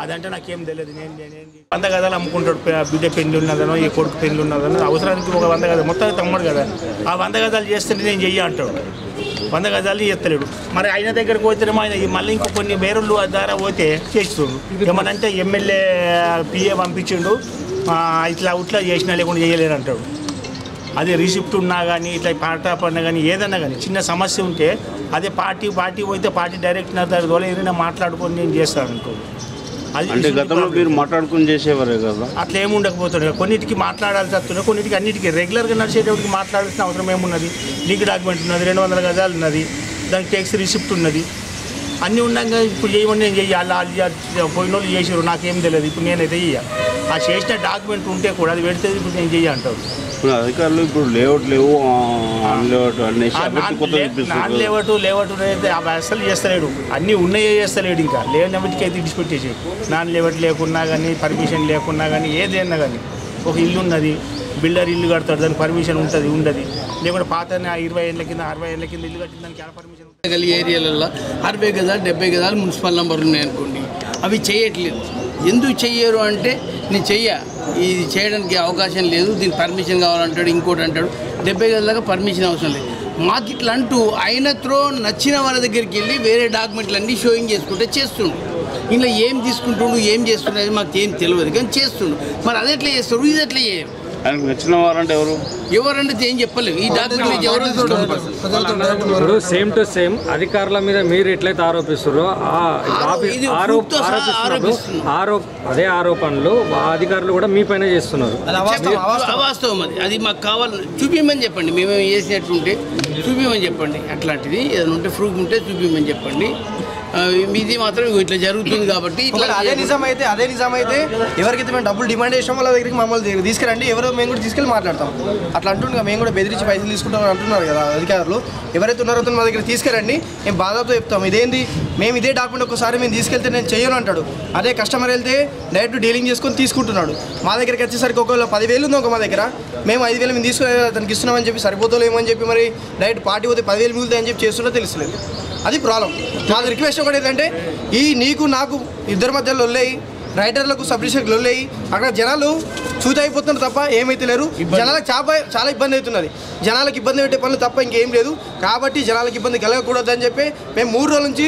అదంటే నాకేం తెలియదు. నేను 100 గదాలు అమ్ముకుంటాడు. బిడ్డ పెళ్లి ఉన్నదనో ఈ కొడుకు పెళ్లి ఉన్నదనో అవసరానికి ఒక 100 గదాలు మొత్తం తమ్ముడు కదా. ఆ 100 గదాలు చేస్తుంటే నేను చెయ్య అంటాడు. 100 గజాలు చేస్తలేడు. మరి ఆయన దగ్గరకు పోతేనేమో ఆయన మళ్ళీ ఇంకో కొన్ని వేరుళ్ళు ద్వారా పోతే చేస్తుండు. ఏమనంటే ఎమ్మెల్యే పిఏ పంపించిండు, ఇట్లా చేసినా లేకుండా చేయలేరు అంటాడు. అదే రిసిప్ట్ ఉన్నా కానీ ఇట్లా పాట పడినా కానీ ఏదన్నా కానీ చిన్న సమస్య ఉంటే అదే పార్టీ పోతే పార్టీ డైరెక్టర్ ద్వారా ఏదైనా మాట్లాడుకొని నేను చేస్తాను అనుకో. అంటే గతంలో మీరు మాట్లాడుకుని చేసేవారే కదా, అట్లా ఏమి ఉండకపోతుండే. కొన్నిటికి మాట్లాడాల్సి వస్తున్నాయి, కొన్నిటికి అన్నిటికీ రెగ్యులర్గా నడిచేటప్పటికి మాట్లాడాల్సిన అవసరం ఏమున్నది. లీగల్ డాక్యుమెంట్ ఉన్నది, 200 గజాలు ఉన్నది, దానికి ట్యాక్స్ రిసిప్ట్ ఉన్నది, అన్నీ ఉన్నాక ఇప్పుడు చేయమని నేను చెయ్యాలి. వాళ్ళు పోయిన వాళ్ళు చేసారు, నాకేం తెలియదు. ఇప్పుడు నేనైతే చెయ్యాలి. ఆ చేసిన డాక్యుమెంట్ ఉంటే కూడా అది పెడితే ఇప్పుడు నేను చెయ్యి అంటారు. ఇప్పుడు అధికారులు ఇప్పుడు లేఅవుట్ లేవు నాన్ లేఅవుట్ అయితే అసలు చేస్తలేడు. అన్నీ ఉన్నాయే చేస్తలేడు. ఇంకా లేనికి అయితే ఇడిచిపెట్టేసాడు. నాన్ లేఅవుట్ లేకున్నా కానీ పర్మిషన్ లేకున్నా కానీ ఏదైనా కానీ ఒక ఇల్లు ఉన్నది, బిల్డర్ ఇల్లు కడతాడు, దానికి పర్మిషన్ ఉంటుంది ఉండదు. లేకుంటే పాత 20 ఏళ్ళ కింద 60 ఏళ్ళ కింద ఇల్లు కట్టిన దానికి ఎలా పర్మిషన్ ఉంటుంది? ఏరియాలలో 60 గజాలు 70 గజాలు మున్సిపల్ నంబర్లు ఉన్నాయనుకోండి, అవి చేయట్లేదు. ఎందుకు చెయ్యరు అంటే నేను ఇది చేయడానికి అవకాశం లేదు, దీనికి పర్మిషన్ కావాలంటాడు, ఇంకోటి అంటాడు. 70 గజాలకు పర్మిషన్ అవసరం లేదు. మాకు ఇట్లా అంటూ ఆయన నచ్చిన వాళ్ళ దగ్గరికి వెళ్ళి వేరే డాక్యుమెంట్లు అన్నీ షోయింగ్ చేసుకుంటే చేస్తుండు. ఇలా ఏం తీసుకుంటుండు ఏం చేస్తున్నది మాకు ఏం తెలియదు కానీ చేస్తుండు. మరి అది ఎట్లా చేస్తారు, ఇది ఎట్లా చేయరు? ఆయనకు నచ్చిన వారంటే ఎవరంటే ఏం చెప్పలేదు. ఈ డాక్యుమెంట్ ఎవరు ఇప్పుడు సేమ్ టు సేమ్ అధికారుల మీద మీరు ఎట్లయితే ఆరోపిస్తారో అదే ఆరోపణలు అధికారులు కూడా మీ పైన చేస్తున్నారు. అవాస్తవం అది మాకు కావాలి, చూపించమని చెప్పండి. మేమేమి చేసినట్టుంటే చూపించమని చెప్పండి. అట్లాంటిది ఏదైనా ఉంటే ప్రూఫ్ ఉంటే చూపించమని చెప్పండి. ఇది మాత్రం ఇట్లా జరుగుతుంది కాబట్టి అదే నిజమైతే ఎవరికైతే మేము డబ్బులు డిమాండ్ చేసాం వాళ్ళ దగ్గరికి మమ్మల్ని తీసుకురండి, ఎవరో మేము కూడా తీసుకెళ్ళి మాట్లాడతాం. అట్లా అంటుండగా మేము కూడా బెదిరించి పైసలు తీసుకుంటామని అంటున్నారు కదా అధికారులు. ఎవరైతే ఉన్నారో మా దగ్గర తీసుకురండి, మేము బాధతో చెప్తాం. ఇదేంది మేము ఇదే డాక్యుమెంట్ ఒకసారి మేము తీసుకెళ్తే నేను చెయ్యను అంటాడు. అదే కస్టమర్ వెళ్తే డైరెక్ట్ డీలింగ్ చేసుకొని తీసుకుంటున్నాడు. మా దగ్గరికి వచ్చేసరికి ఒకవేళ 10,000 ఉంది మా దగ్గర, మేము 5,000 మేము తీసుకుని అతనికి ఇస్తున్నామని చెప్పి సరిపోతలేమో అని చెప్పి మరి డైరెక్ట్ పార్టీ పోతే 10,000 మిగులుతాయని చెప్పి చేస్తున్నా తెలుసలేదు. అది ప్రాబ్లం. మాది రిక్వెస్ట్ ఒకటి ఏంటంటే నీకు నాకు ఇద్దరి మధ్యలో లొల్లేయి, రైటర్లకు సబ్డిషన్కి లొల్లేయి, అక్కడ జనాలు చూత అయిపోతున్నారు తప్ప ఏమైతే లేరు. జనాలకు చాలా ఇబ్బంది అవుతున్నది. జనాలకు ఇబ్బంది పెట్టే పనులు తప్ప ఇంకేం లేదు. కాబట్టి జనాలకు ఇబ్బంది కలగకూడదని చెప్పి మేము 3 రోజుల నుంచి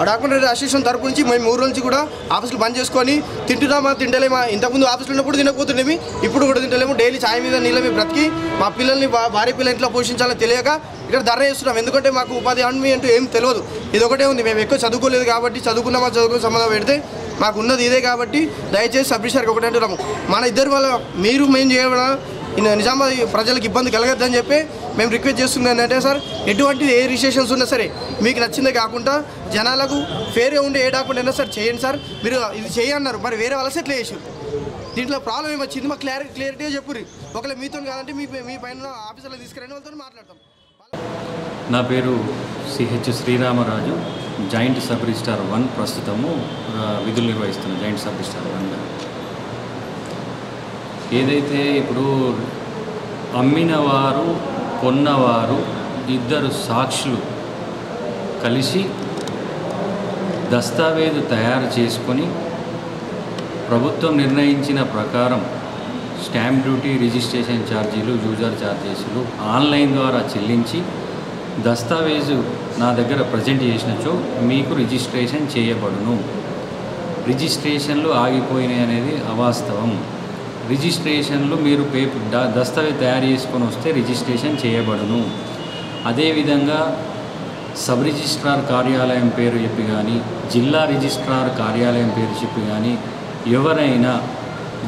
డాక్యుమెంటరీ అసోసియేషన్ తరపు నుంచి మేము 3 రోజుల నుంచి కూడా ఆఫీసులు బంద్ చేసుకొని తింటున్నామా తింటలేమా. ఇంతకుముందు ఆఫీసులో ఉన్నప్పుడు తినకపోతుండేమి, ఇప్పుడు కూడా తింటలేము. డైలీ ఛాయ్ మీద నీళ్ళ మీద బ్రతికి మా పిల్లల్ని భార్య పిల్లలు ఇంట్లో పోషించాలని తెలియక ఇక్కడ ధర చేస్తున్నాం. ఎందుకంటే మాకు ఉపాధి హామీ అంటూ ఏం తెలియదు. ఇది ఒకటే ఉంది. మేము ఎక్కువ చదువుకోలేదు కాబట్టి చదువుకున్న సంబంధం పెడితే మాకు ఉన్నది ఇదే. కాబట్టి దయచేసి సబ్డిషనర్కి ఒకటే అంటున్నాము, మన ఇద్దరు వల్ల మేము చేయడం నిజామాబాద్ ప్రజలకు ఇబ్బంది కలగద్దని చెప్పి మేము రిక్వెస్ట్ చేస్తుంది. ఏంటంటే సార్ ఎటువంటి ఏ రిజిస్ట్రేషన్స్ ఉన్నా సరే మీకు నచ్చిందే కాకుండా జనాలకు ఫేర్గా ఉండే ఏ డాక్యుమెంట్ అయినా సరే చేయండి సార్. మీరు ఇది చేయన్నారు, మరి వేరే వాళ్ళ సెట్లు చేసారు. దీంట్లో ప్రాబ్లం ఏమొచ్చింది మాకు క్లారిటీగా చెప్పుర్రి. ఒకవేళ మీతో కాదంటే మీ పైన ఆఫీసర్లో తీసుకురండి, వాళ్ళతో మాట్లాడతాం. నా పేరు CH Sriramaraju, joint sub registrar 1 ప్రస్తుతము విధులు నిర్వహిస్తున్న జాయింట్ సబ్ రిజిస్ట్రార్ 1గా. ఏదైతే ఇప్పుడు అమ్మినవారు కొన్నవారు ఇద్దరు సాక్షులు కలిసి దస్తావేజు తయారు చేసుకొని ప్రభుత్వం నిర్ణయించిన ప్రకారం స్టాంప్ డ్యూటీ, రిజిస్ట్రేషన్ ఛార్జీలు, యూజర్ ఛార్జెస్లు ఆన్లైన్ ద్వారా చెల్లించి దస్తావేజు నా దగ్గర ప్రజెంట్ చేసినచో మీకు రిజిస్ట్రేషన్ చేయబడును. రిజిస్ట్రేషన్లు ఆగిపోయినాయి అనేది అవాస్తవం. రిజిస్ట్రేషన్లు మీరు దస్తావేజ్ తయారు చేసుకొని వస్తే రిజిస్ట్రేషన్ చేయబడును. అదేవిధంగా సబ్ రిజిస్ట్రార్ కార్యాలయం పేరు చెప్పి కానీ, జిల్లా రిజిస్ట్రార్ కార్యాలయం పేరు చెప్పి కానీ ఎవరైనా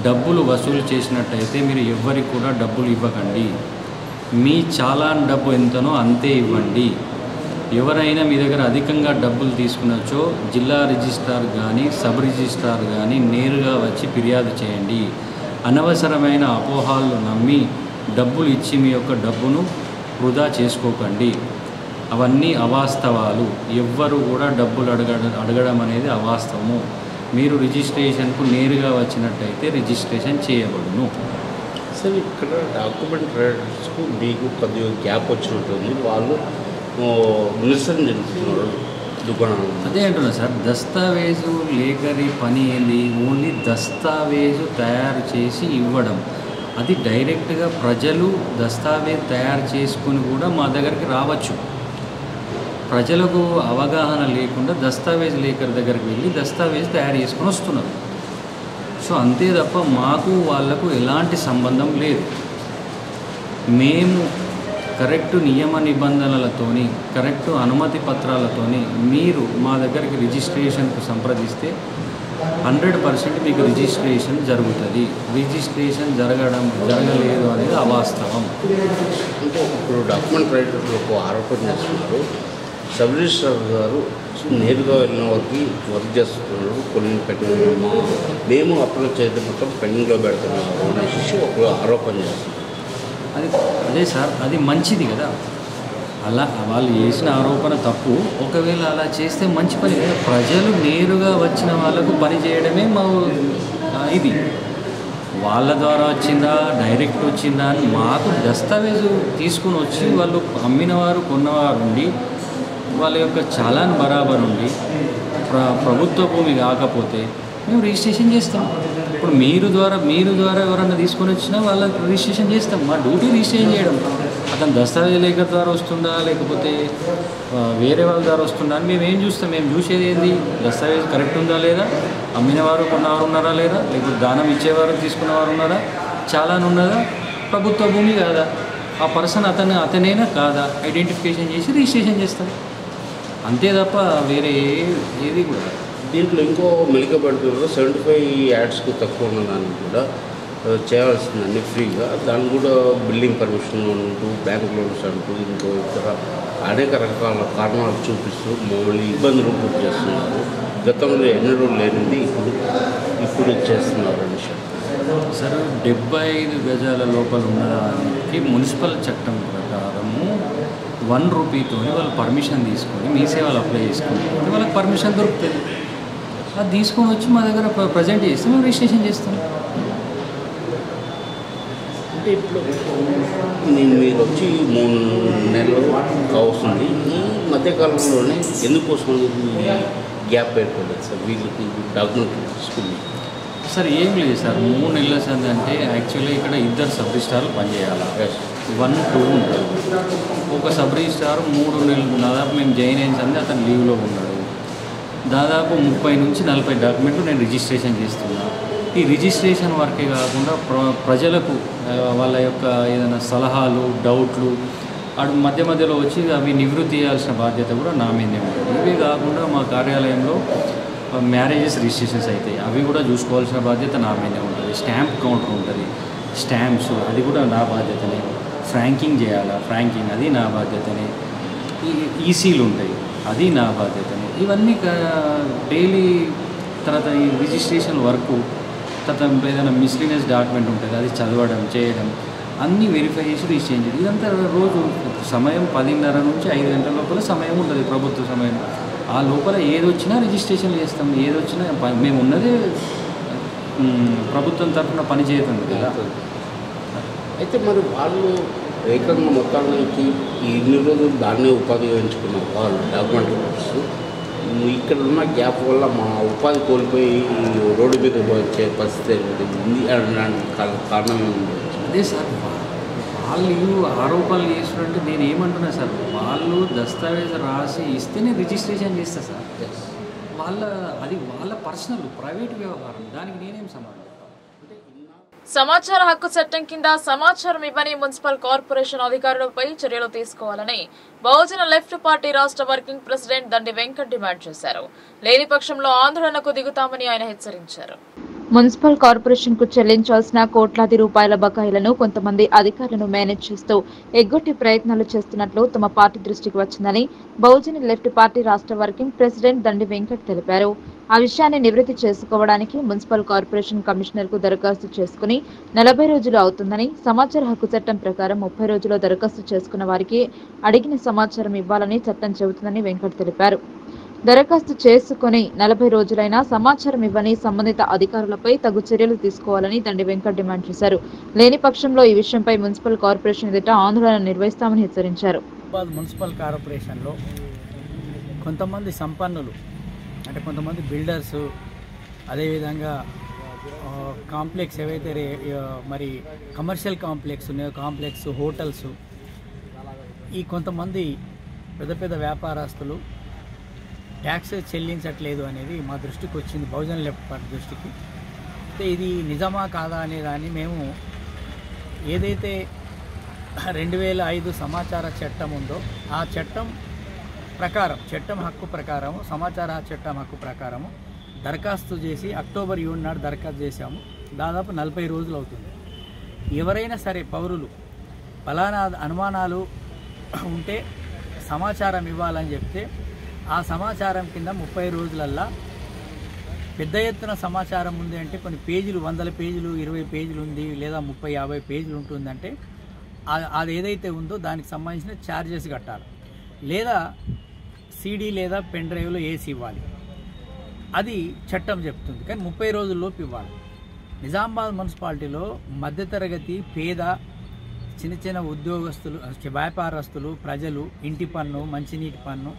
డబ్బులు వసూలు చేసినట్టయితే మీరు ఎవ్వరికి కూడా డబ్బులు ఇవ్వకండి. మీ చాలాన్ డబ్బు ఎంతనో అంతే ఇవ్వండి. ఎవరైనా మీ దగ్గర అధికంగా డబ్బులు తీసుకున్నచో జిల్లా రిజిస్ట్రార్ కానీ సబ్ రిజిస్ట్రార్ కానీ నేరుగా వచ్చి ఫిర్యాదు చేయండి. అనవసరమైన అపోహాలను నమ్మి డబ్బులు ఇచ్చి మీ యొక్క డబ్బును వృధా చేసుకోకండి. అవన్నీ అవాస్తవాలు. ఎవ్వరు కూడా డబ్బులు అడగడం అనేది అవాస్తవము. మీరు రిజిస్ట్రేషన్కు నేరుగా వచ్చినట్టయితే రిజిస్ట్రేషన్ చేయబడును. సార్ ఇక్కడ డాక్యుమెంట్ రైటర్స్కు మీకు కొద్దిగా గ్యాప్ వచ్చినట్టుంది, వాళ్ళు నిరసన జరుగుతున్నారు దుకాణాలు. అదే అంటున్నా సార్, దస్తావేజు లేఖరి పని ఏంది? ఓన్లీ దస్తావేజు తయారు చేసి ఇవ్వడం. అది డైరెక్ట్గా ప్రజలు దస్తావేజ్ తయారు చేసుకుని కూడా మా దగ్గరికి రావచ్చు. ప్రజలకు అవగాహన లేకుండా దస్తావేజ్ లేఖర్ దగ్గరికి వెళ్ళి దస్తావేజ్ తయారు చేసుకొని వస్తున్నారు. సో అంతే తప్ప మాకు వాళ్ళకు ఎలాంటి సంబంధం లేదు. మేము కరెక్టు నియమ నిబంధనలతోని కరెక్టు అనుమతి పత్రాలతోని మీరు మా దగ్గరికి రిజిస్ట్రేషన్కు సంప్రదిస్తే 100% మీకు రిజిస్ట్రేషన్ జరుగుతుంది. రిజిస్ట్రేషన్ జరగలేదు అనేది అవాస్తవం. అంటే ఇప్పుడు డాక్యుమెంట్ రైటర్లు ఒక ఆరోపణ చేస్తున్నారు, సబ్ రిజిస్ట్రార్ గారు నేరుగా వెళ్ళిన వారికి వర్క్ చేస్తున్నారు, కొన్ని పెట్టిన మేము అప్రోచ్ అయితే మొత్తం పెండింగ్లో పెడుతున్నారు అనేసి ఒక ఆరోపణ చేస్తున్నారు. అదే సార్, అది మంచిది కదా. అలా వాళ్ళు చేసిన ఆరోపణ తప్పు. ఒకవేళ అలా చేస్తే మంచి పని కదా. ప్రజలు నేరుగా వచ్చిన వాళ్ళకు పని చేయడమే మా ఇది. వాళ్ళ ద్వారా వచ్చిందా డైరెక్ట్ వచ్చిందా అని మాకు దస్తావేజు తీసుకుని వచ్చి వాళ్ళు అమ్మినవారు కొన్నవారు ఉండి వాళ్ళ యొక్క చలాన్ బరాబర్ ఉండి ప్రభుత్వ భూమి కాకపోతే మేము రిజిస్ట్రేషన్ చేస్తాం. ఇప్పుడు మీరు ద్వారా ఎవరన్నా తీసుకొని వచ్చినా వాళ్ళకి రిజిస్ట్రేషన్ చేస్తాం. మా డ్యూటీ రిజిస్ట్రేషన్ చేయడం. అతను దస్తావేజ్ లేఖ ద్వారా వస్తుందా లేకపోతే వేరే వాళ్ళ ద్వారా వస్తుందా అని మేము ఏం చూస్తాం? మేము చూసేది ఏంది? దస్తావేజ్ కరెక్ట్ ఉందా లేదా, అమ్మినవారు కొన్నవారు ఉన్నారా లేదా, లేకపోతే దానం ఇచ్చేవారు తీసుకున్నవారు ఉన్నారా, చాలానే ఉన్నదా, ప్రభుత్వ భూమి కాదా, ఆ పర్సన్ అతనేనా కాదా ఐడెంటిఫికేషన్ చేసి రిజిస్ట్రేషన్ చేస్తాం. అంతే తప్ప వేరే ఏది కూడా. దీంట్లో ఇంకో మెలిక పెడుతున్నారు, 75 యాడ్స్కు తక్కువ ఉన్న దానికి కూడా చేయాల్సిందండి ఫ్రీగా. దాన్ని కూడా బిల్డింగ్ పర్మిషన్ అంటూ బ్యాంక్ లోన్స్ అంటూ ఇంకో ఇతర అనేక రకాల కారణాలు చూపిస్తూ మమ్మల్ని ఇబ్బందులు గురి చేస్తున్నారు. గతంలో ఎన్నడూ లేనిది ఇప్పుడు చేస్తున్నారు అని సార్. 75 గజాల లోపల ఉన్నదానికి మున్సిపల్ చట్టం ప్రకారము 1 రూపీతో వాళ్ళు పర్మిషన్ తీసుకొని మీ సేవలు అప్లై చేసుకుంటే వాళ్ళకి పర్మిషన్ దొరుకుతుంది. అది తీసుకొని వచ్చి మా దగ్గర ప్రజెంట్ చేస్తే మేము రిజిస్ట్రేషన్ చేస్తాం. అంటే ఇప్పుడు మీరు వచ్చి 3 నెలలు కావస్తుంది. ఈ మధ్యకాలంలోనే ఎందుకోసం గ్యాప్ ఏర్పడలేదు సార్ వీళ్ళకి డాక్యుమెంట్ తీసుకుని? సార్ ఏం లేదు సార్, 3 నెలల సంది అంటే యాక్చువల్లీ ఇక్కడ 2 సబ్ రిజిస్ట్రార్లు పనిచేయాలి. 1, 2 ఉంటారు. ఒక సబ్ రిజిస్ట్రార్ 3 నెలలు దాదాపు మేము జాయిన్ అయిన సంది అతను లీవ్లో ఉన్నాడు. దాదాపు 30 నుంచి 40 డాక్యుమెంట్లు నేను రిజిస్ట్రేషన్ చేస్తున్నాను. ఈ రిజిస్ట్రేషన్ వర్కే కాకుండా ప్రజలకు వాళ్ళ యొక్క ఏదైనా సలహాలు డౌట్లు అటు మధ్యలో వచ్చి అవి నివృత్తి చేయాల్సిన బాధ్యత కూడా నా మీదే ఉంటుంది. ఇవే కాకుండా మా కార్యాలయంలో మ్యారేజెస్ రిజిస్ట్రేషన్స్ అవుతాయి, అవి కూడా చూసుకోవాల్సిన బాధ్యత నా మీదే ఉంటుంది. స్టాంప్ కౌంటర్ ఉంటుంది, స్టాంప్స్ అది కూడా నా బాధ్యతనే. ఫ్రాంకింగ్ చేయాలా, ఫ్రాంకింగ్ అది నా బాధ్యతనే. ఈసీలు ఉంటాయి, అది నా బాధ్యతనే. ఇవన్నీ డైలీ తర్వాత ఈ రిజిస్ట్రేషన్ వర్క్, తర్వాత ఏదైనా మిస్లీనియస్ డాక్యుమెంట్ ఉంటుంది అది చదవడం చేయడం అన్నీ వెరిఫై చేసి రిజిస్ట్రేషన్ చేయడం. ఇదంతా రోజు సమయం 10:30 నుంచి 5 గంటల లోపల సమయం ఉంటుంది, ప్రభుత్వ సమయం. ఆ లోపల ఏదొచ్చినా రిజిస్ట్రేషన్ చేస్తాం. ఏదొచ్చినా మేము ఉన్నదే ప్రభుత్వం తరఫున పని చేస్తుంది కదా. అయితే మరి వాళ్ళు ఏకంగా మొత్తానికి ఇన్ని రోజులు దాన్నే ఉపాధి ఎంచుకున్న వాళ్ళు డాక్యుమెంట్ ఇక్కడ ఉన్న గ్యాప్ వల్ల మా ఉపాధి కోల్పోయి రోడ్డు మీద వచ్చే పరిస్థితి ఉంది అనడానికి కారణం ఏముంది? అదే సార్, వాళ్ళు ఆరోపణలు చేస్తున్నట్టు నేను ఏమంటున్నా సార్, వాళ్ళు దస్తావేజ్ రాసి ఇస్తేనే రిజిస్ట్రేషన్ చేస్తా సార్. అది వాళ్ళ పర్సనల్ ప్రైవేట్ వ్యవహారం, దానికి నేనేం సమాధానం? సమాచార హక్కు చట్టం కింద సమాచారం ఇవ్వని మున్సిపల్ కార్పొరేషన్ అధికారులపై చర్యలు తీసుకోవాలని బహుజన లెఫ్ట్ పార్టీ రాష్ట్ర వర్కింగ్ ప్రెసిడెంట్ దండి వెంకట్ డిమాండ్ చేశారు. లేని పక్షంలో ఆందోళనకు దిగుతామని ఆయన హెచ్చరించారు. మున్సిపల్ కార్పొరేషన్ కు చెల్లించాల్సిన కోట్లాది రూపాయల బకాయిలను కొంతమంది అధికారులను మేనేజ్ చేస్తూ ఎగ్గొట్టి ప్రయత్నాలు చేస్తున్నట్లు తమ పార్టీ దృష్టికి వచ్చిందని బహుజన లెఫ్ట్ పార్టీ రాష్ట్ర వర్కింగ్ ప్రెసిడెంట్ దండి వెంకట్ తెలిపారు. ఆ విషయాన్ని నివృత్తి చేసుకోవడానికి మున్సిపల్ కార్పొరేషన్ కమిషనర్ కు దరఖాస్తు చేసుకుని 40 రోజులు అవుతుందని, సమాచార హక్కు చట్టం ప్రకారం 30 రోజుల్లో దరఖాస్తు చేసుకున్న వారికి అడిగిన సమాచారం ఇవ్వాలని చట్టం చెబుతుందని వెంకట్ తెలిపారు. దరఖాస్తు చేసుకుని 40 రోజులైనా సమాచారం ఇవ్వని సంబంధిత అధికారులపై తగు చర్యలు తీసుకోవాలని దండి వెంకట్ డిమాండ్ చేశారు. లేని పక్షంలో ఈ విషయంపై మున్సిపల్ కార్పొరేషన్ ఎదుట ఆందోళన నిర్వహిస్తామని హెచ్చరించారు. మున్సిపల్ కార్పొరేషన్లో కొంతమంది సంపన్నులు అంటే కొంతమంది బిల్డర్స్, అదేవిధంగా కాంప్లెక్స్ ఏవైతే మరి కమర్షియల్ కాంప్లెక్స్ ఉన్నాయో, కాంప్లెక్స్ హోటల్స్, ఈ కొంతమంది పెద్ద పెద్ద వ్యాపారస్తులు ట్యాక్స్ చెల్లించట్లేదు అనేది మా దృష్టికి వచ్చింది, బహుజన్ లెఫ్ట్ పార్టీ దృష్టికి. అయితే ఇది నిజమా కాదా అనే దాన్ని మేము ఏదైతే 2005 సమాచార చట్టం ఉందో ఆ చట్టం ప్రకారం, చట్టం హక్కు ప్రకారం, సమాచార చట్టం హక్కు ప్రకారము దరఖాస్తు చేసి అక్టోబర్ 7 నాడు దరఖాస్తు చేశాము. దాదాపు 40 రోజులు అవుతుంది. ఎవరైనా సరే పౌరులు ఫలానా అనుమానాలు ఉంటే సమాచారం ఇవ్వాలని చెప్తే ఆ సమాచారం కింద 30 రోజులల్లా పెద్ద ఎత్తున సమాచారం ఉంది అంటే కొన్ని పేజీలు 100 పేజీలు 20 పేజీలు ఉంది లేదా 30-50 పేజీలు ఉంటుందంటే అది ఏదైతే ఉందో దానికి సంబంధించిన ఛార్జెస్ కట్టాలి, లేదా సీడీ లేదా పెన్ డ్రైవ్లో వేసి ఇవ్వాలి. అది చట్టం చెప్తుంది, కానీ 30 రోజుల్లోపు ఇవ్వాలి. నిజామాబాద్ మున్సిపాలిటీలో మధ్యతరగతి పేద చిన్న చిన్న ఉద్యోగస్తులు, వ్యాపారస్తులు, ప్రజలు ఇంటి పన్ను, మంచినీటి పన్ను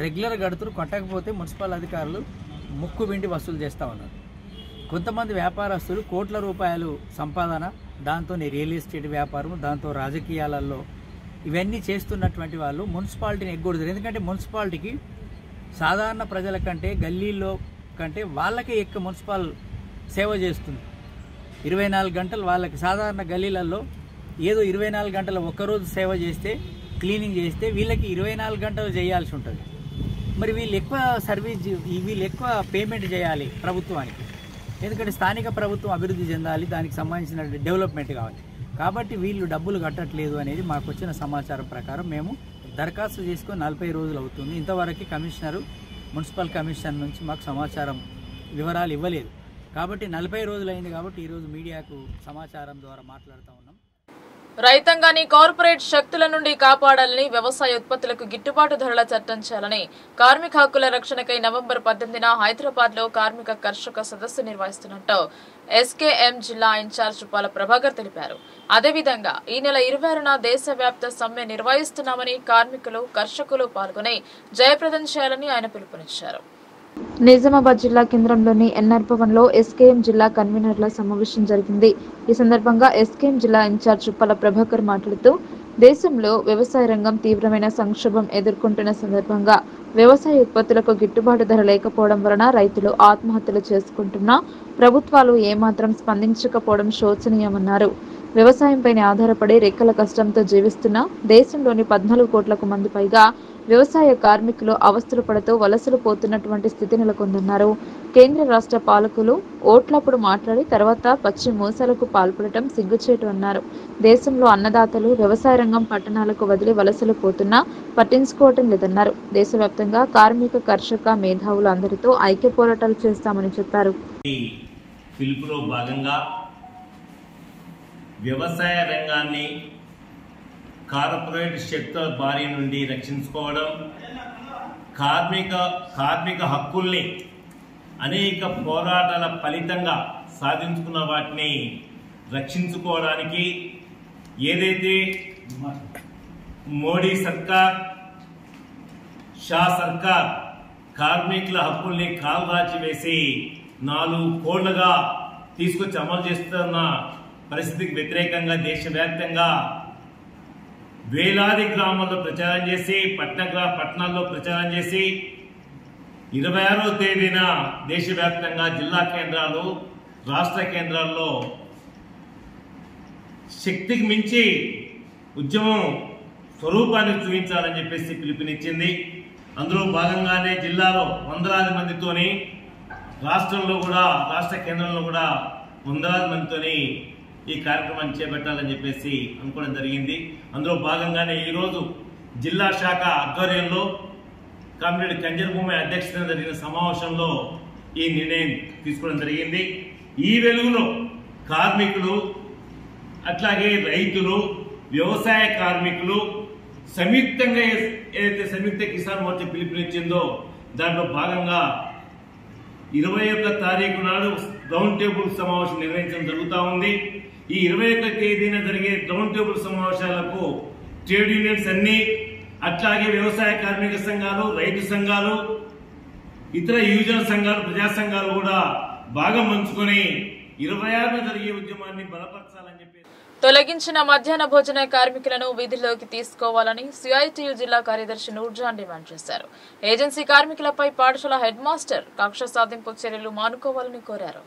రెగ్యులర్ గడుతురు, కట్టకపోతే మున్సిపల్ అధికారులు ముక్కు పిండి వసూలు చేస్తూ ఉన్నారు. కొంతమంది వ్యాపారస్తులు కోట్ల రూపాయలు సంపాదన, దాంతో రియల్ ఎస్టేట్ వ్యాపారం, దాంతో రాజకీయాలలో ఇవన్నీ చేస్తున్నటువంటి వాళ్ళు మున్సిపాలిటీని ఎగ్గొడతారు. ఎందుకంటే మున్సిపాలిటీకి సాధారణ ప్రజల కంటే, గల్లీల్లో కంటే వాళ్ళకే ఎక్కువ మున్సిపల్ సేవ చేస్తుంది. 24 గంటలు వాళ్ళకి, సాధారణ గల్లీలలో ఏదో 24 గంటలు ఒక్కరోజు సేవ చేస్తే, క్లీనింగ్ చేస్తే వీళ్ళకి 24 గంటలు చేయాల్సి ఉంటుంది. మరి వీళ్ళు ఎక్కువ సర్వీస్, వీళ్ళు ఎక్కువ పేమెంట్ చేయాలి ప్రభుత్వానికి, ఎందుకంటే స్థానిక ప్రభుత్వం అభివృద్ధి చెందాలి, దానికి సంబంధించిన డెవలప్మెంట్ కావాలి. కాబట్టి వీళ్ళు డబ్బులు కట్టట్లేదు అనేది మాకు వచ్చిన సమాచారం ప్రకారం మేము దరఖాస్తు చేసుకొని 40 రోజులు అవుతుంది. ఇంతవరకు కమిషనరు, మున్సిపల్ కమిషన్ నుంచి మాకు సమాచారం వివరాలు ఇవ్వలేదు. కాబట్టి 40 రోజులు అయింది కాబట్టి ఈరోజు మీడియాకు సమాచారం ద్వారా మాట్లాడుతూ ఉన్నాం. రైతాంగాన్ని కార్పొరేట్ శక్తుల నుండి కాపాడాలని, వ్యవసాయ ఉత్పత్తులకు గిట్టుబాటు ధరల చట్టం చేయాలని కార్మిక హక్కుల రక్షణకై నవంబర్ 18న హైదరాబాద్ లో కార్మిక కర్షక సదస్సు నిర్వహిస్తున్నట్టు ఎస్కేఎం జిల్లా ఇన్ఛార్జ్ చుప్పాల ప్రభాకర్ తెలిపారు. అదేవిధంగా ఈ నెల 26న దేశవ్యాప్త సమ్మె నిర్వహిస్తున్నామని, కార్మికులు, కర్షకులు పాల్గొని జయప్రదం చేయాలని ఆయన పిలుపునిచ్చారు. నిజామాబాద్ జిల్లా కేంద్రంలోని ఎన్ఆర్ భవన్ లో ఎస్కేఎం జిల్లా కన్వీనర్ల సమావేశం జరిగింది. ఈ సందర్భంగా ఎస్కేఎం జిల్లా ఇన్ఛార్జ్ చుప్పాల ప్రభాకర్ మాట్లాడుతూ, దేశంలో వ్యవసాయ రంగం తీవ్రమైన సంక్షోభం ఎదుర్కొంటున్న సందర్భంగా వ్యవసాయ ఉత్పత్తులకు గిట్టుబాటు ధర లేకపోవడం వలన రైతులు ఆత్మహత్యలు చేసుకుంటున్నా ప్రభుత్వాలు ఏమాత్రం స్పందించకపోవడం శోచనీయమన్నారు. వ్యవసాయంపైనే ఆధారపడి రెక్కల కష్టంతో జీవిస్తున్న దేశంలోని 14 కోట్లకు మంది పైగా వ్యవసాయ కార్మికులు అవస్థలు పడుతూ వలసలు పోతున్నటువంటి స్థితి నెలకొందన్నారు. కేంద్ర రాష్ట్ర పాలకులు ఓట్లప్పుడు మాట్లాడి తర్వాత పచ్చి మోసాలకు పాల్పడటం సిగ్గుచేటు అన్నారు. దేశంలో అన్నదాతలు వ్యవసాయ రంగం పట్టణాలకు వదిలి వలసలు పోతున్నా పట్టించుకోవటం లేదన్నారు. దేశవ్యాప్తంగా కార్మిక, కర్షక మేధావులు అందరితో ఐక్య పోరాటాలు చేస్తామని చెప్పారు. పిలుపులో భాగంగా వ్యవసాయ రంగాన్ని కార్పొరేట్ శక్తుల బారి నుండి రక్షించుకోవడం, కార్మిక హక్కుల్ని అనేక పోరాటాల ఫలితంగా సాధించుకున్న వాటిని రక్షించుకోవడానికి ఏదైతే మోడీ సర్కార్, షా సర్కార్ కార్మికుల హక్కుల్ని కాల్రాచి వేసి 4 కోళ్లుగా తీసుకొచ్చి అమలు చేస్తున్న పరిస్థితికి వ్యతిరేకంగా దేశవ్యాప్తంగా వేలాది గ్రామాల్లో ప్రచారం చేసి, పట్టణాల్లో ప్రచారం చేసి 26వ తేదీన దేశవ్యాప్తంగా జిల్లా కేంద్రాలు, రాష్ట్ర కేంద్రాల్లో శక్తికి మించి ఉద్యమం స్వరూపాన్ని చూపించాలని చెప్పేసి పిలుపునిచ్చింది. అందులో భాగంగానే జిల్లాలో వందలాది మందితోని, రాష్ట్రంలో కూడా, రాష్ట్ర కేంద్రంలో కూడా వందలాది మందితోని ఈ కార్యక్రమాన్ని చేపట్టాలని చెప్పేసి అనుకోవడం జరిగింది. అందులో భాగంగానే ఈరోజు జిల్లా శాఖ ఆధ్వర్యంలో కామ్రేడ్ కంజర్భూమి అధ్యక్షతన జరిగిన సమావేశంలో ఈ నిర్ణయం తీసుకోవడం జరిగింది. ఈ వెలుగులో కార్మికులు, అట్లాగే రైతులు, వ్యవసాయ కార్మికులు సంయుక్తంగా ఏదైతే సంయుక్త కిసాన్ మోర్చా పిలుపునిచ్చిందో దాంట్లో భాగంగా 21వ తారీఖు నాడు రౌండ్ టేబుల్ సమావేశం నిర్వహించడం జరుగుతూ ఉంది. ఈ 21వ తేదీన జరిగే రౌండ్ టేబుల్ సమావేశాలకు ట్రేడ్ యూనియన్స్ అన్ని, అట్లాగే వ్యవసాయ కార్మిక సంఘాలు, రైతు సంఘాలు, ఇతర యువజన సంఘాలు, ప్రజా సంఘాలు కూడా భాగం పంచుకొని 26న జరిగే ఉద్యమాన్ని బలపరచాలని చెప్పి తొలగించిన మధ్యాహ్న భోజన కార్మికులను విధుల్లోకి తీసుకోవాలని సిఐటియు జిల్లా కార్యదర్శి నూర్జాన్ డిమాండ్ చేశారు. ఏజెన్సీ కార్మికులపై పాఠశాల హెడ్ మాస్టర్ కక్ష సాధింపు చర్యలు మానుకోవాలని కోరారు.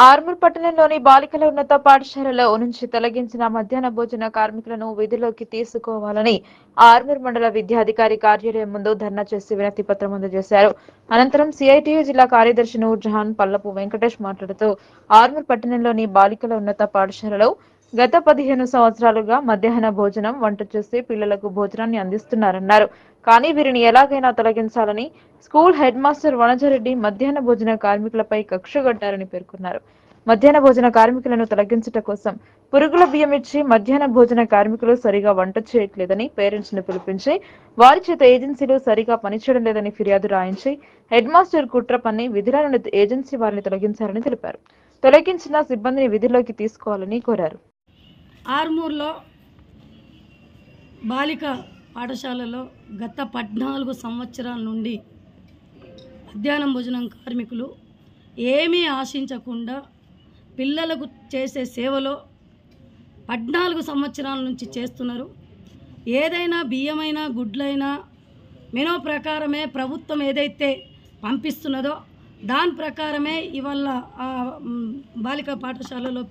ఆర్మూర్ పట్టణంలోని బాలికల ఉన్నత పాఠశాలలో నుంచి తొలగించిన మధ్యాహ్న భోజన కార్మికులను విధుల్లోకి తీసుకోవాలని ఆర్మూర్ మండల విద్యాధికారి కార్యాలయం ముందు ధర్నా చేసి వినతి పత్రం అందజేశారు. అనంతరం సిఐటియు జిల్లా కార్యదర్శి నూర్జహాన్ పల్లపు వెంకటేష్ మాట్లాడుతూ ఆర్మూర్ పట్టణంలోని బాలికల ఉన్నత పాఠశాలలో గత 15 సంవత్సరాలుగా మధ్యాహ్న భోజనం వంట చేసి పిల్లలకు భోజనాన్ని అందిస్తున్నారన్నారు. కానీ వీరిని ఎలాగైనా తొలగించాలని స్కూల్ హెడ్ మాస్టర్ వనజరెడ్డి మధ్యాహ్న భోజన కార్మికులపై కక్షగట్టారని పేర్కొన్నారు. మధ్యాహ్న భోజన కార్మికులను తొలగించట కోసం పురుగుల బియ్యం ఇచ్చి మధ్యాహ్న భోజన కార్మికులు సరిగా వంట చేయట్లేదని పేరెంట్స్ ను పిలిపించి వారి చేత ఏజెన్సీలు సరిగా పనిచేయడం లేదని ఫిర్యాదు రాయించి హెడ్ మాస్టర్ కుట్ర పన్ని విధుల నుండి ఏజెన్సీ వారిని తొలగించారని తెలిపారు. తొలగించిన సిబ్బందిని విధుల్లోకి తీసుకోవాలని కోరారు. ఆర్మూర్లో బాలిక పాఠశాలలో గత 14 సంవత్సరాల నుండి మధ్యాహ్నం భోజనం కార్మికులు ఏమీ ఆశించకుండా పిల్లలకు చేసే సేవలో 14 సంవత్సరాల నుంచి చేస్తున్నారు. ఏదైనా బియ్యమైనా గుడ్లైనా మెనూ ప్రకారమే ప్రభుత్వం ఏదైతే పంపిస్తున్నదో దాని ప్రకారమే ఇవాళ బాలిక పాఠశాలలో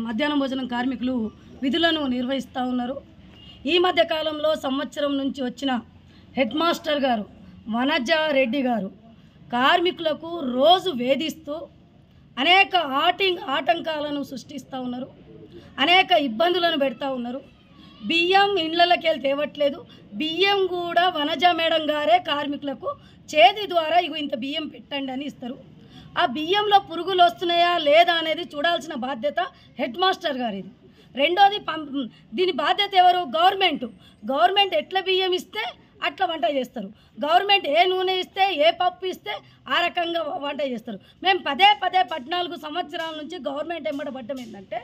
మధ్యాహ్నం భోజనం కార్మికులు విధులను నిర్వహిస్తూ ఉన్నారు. ఈ మధ్య కాలంలో సంవత్సరం నుంచి వచ్చిన హెడ్ మాస్టర్ గారు వనజారెడ్డి గారు కార్మికులకు రోజు వేధిస్తూ అనేక ఆటంకాలను సృష్టిస్తూ ఉన్నారు. అనేక ఇబ్బందులను పెడతా ఉన్నారు. బియ్యం ఇండ్లకి వెళ్ళి తేవట్లేదు. బియ్యం కూడా వనజ మేడం గారే కార్మికులకు చేతి ద్వారా ఇంత బియ్యం పెట్టండి అని ఇస్తారు. ఆ బియ్యంలో పురుగులు వస్తున్నాయా లేదా అనేది చూడాల్సిన బాధ్యత హెడ్ మాస్టర్ గారిది. రెండోది దీని బాధ్యత ఎవరు? గవర్నమెంట్ ఎట్లా బియ్యం ఇస్తే అట్లా వంట చేస్తారు. గవర్నమెంట్ ఏ నూనె ఇస్తే ఏ పప్పు ఇస్తే ఆ రకంగా వంట చేస్తారు. మేము పదే 14 సంవత్సరాల నుంచి గవర్నమెంట్ ఎంబడబడ్డం ఏంటంటే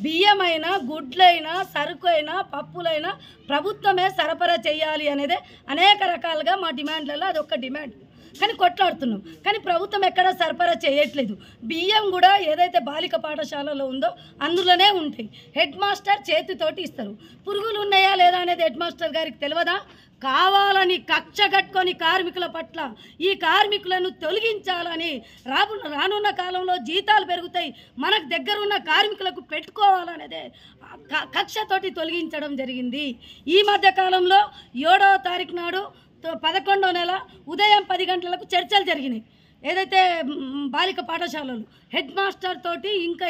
బియ్యమైనా గుడ్లైనా సరుకు అయినా పప్పులైనా ప్రభుత్వమే సరఫరా చేయాలి అనేదే అనేక రకాలుగా మా డిమాండ్లలో అదొక డిమాండ్. కానీ కొట్లాడుతున్నాం. కానీ ప్రభుత్వం ఎక్కడా సరఫరా చేయట్లేదు. బియ్యం కూడా ఏదైతే బాలిక పాఠశాలలో ఉందో అందులోనే ఉంటాయి. హెడ్ మాస్టర్ చేతితోటి ఇస్తారు. పురుగులు ఉన్నాయా లేదా అనేది హెడ్ మాస్టర్ గారికి తెలియదా? కావాలని కక్ష కట్టుకొని కార్మికుల పట్ల ఈ కార్మికులను తొలగించాలని రానున్న కాలంలో జీతాలు పెరుగుతాయి, మనకు దగ్గర ఉన్న కార్మికులకు పెట్టుకోవాలనేదే కక్షతోటి తొలగించడం జరిగింది. ఈ మధ్య కాలంలో 7వ తారీఖు నాడు 11వ నెల ఉదయం 10 గంటలకు చర్చలు జరిగినాయి. ఏదైతే బాలిక పాఠశాలలు హెడ్ మాస్టర్ తోటి ఇంకా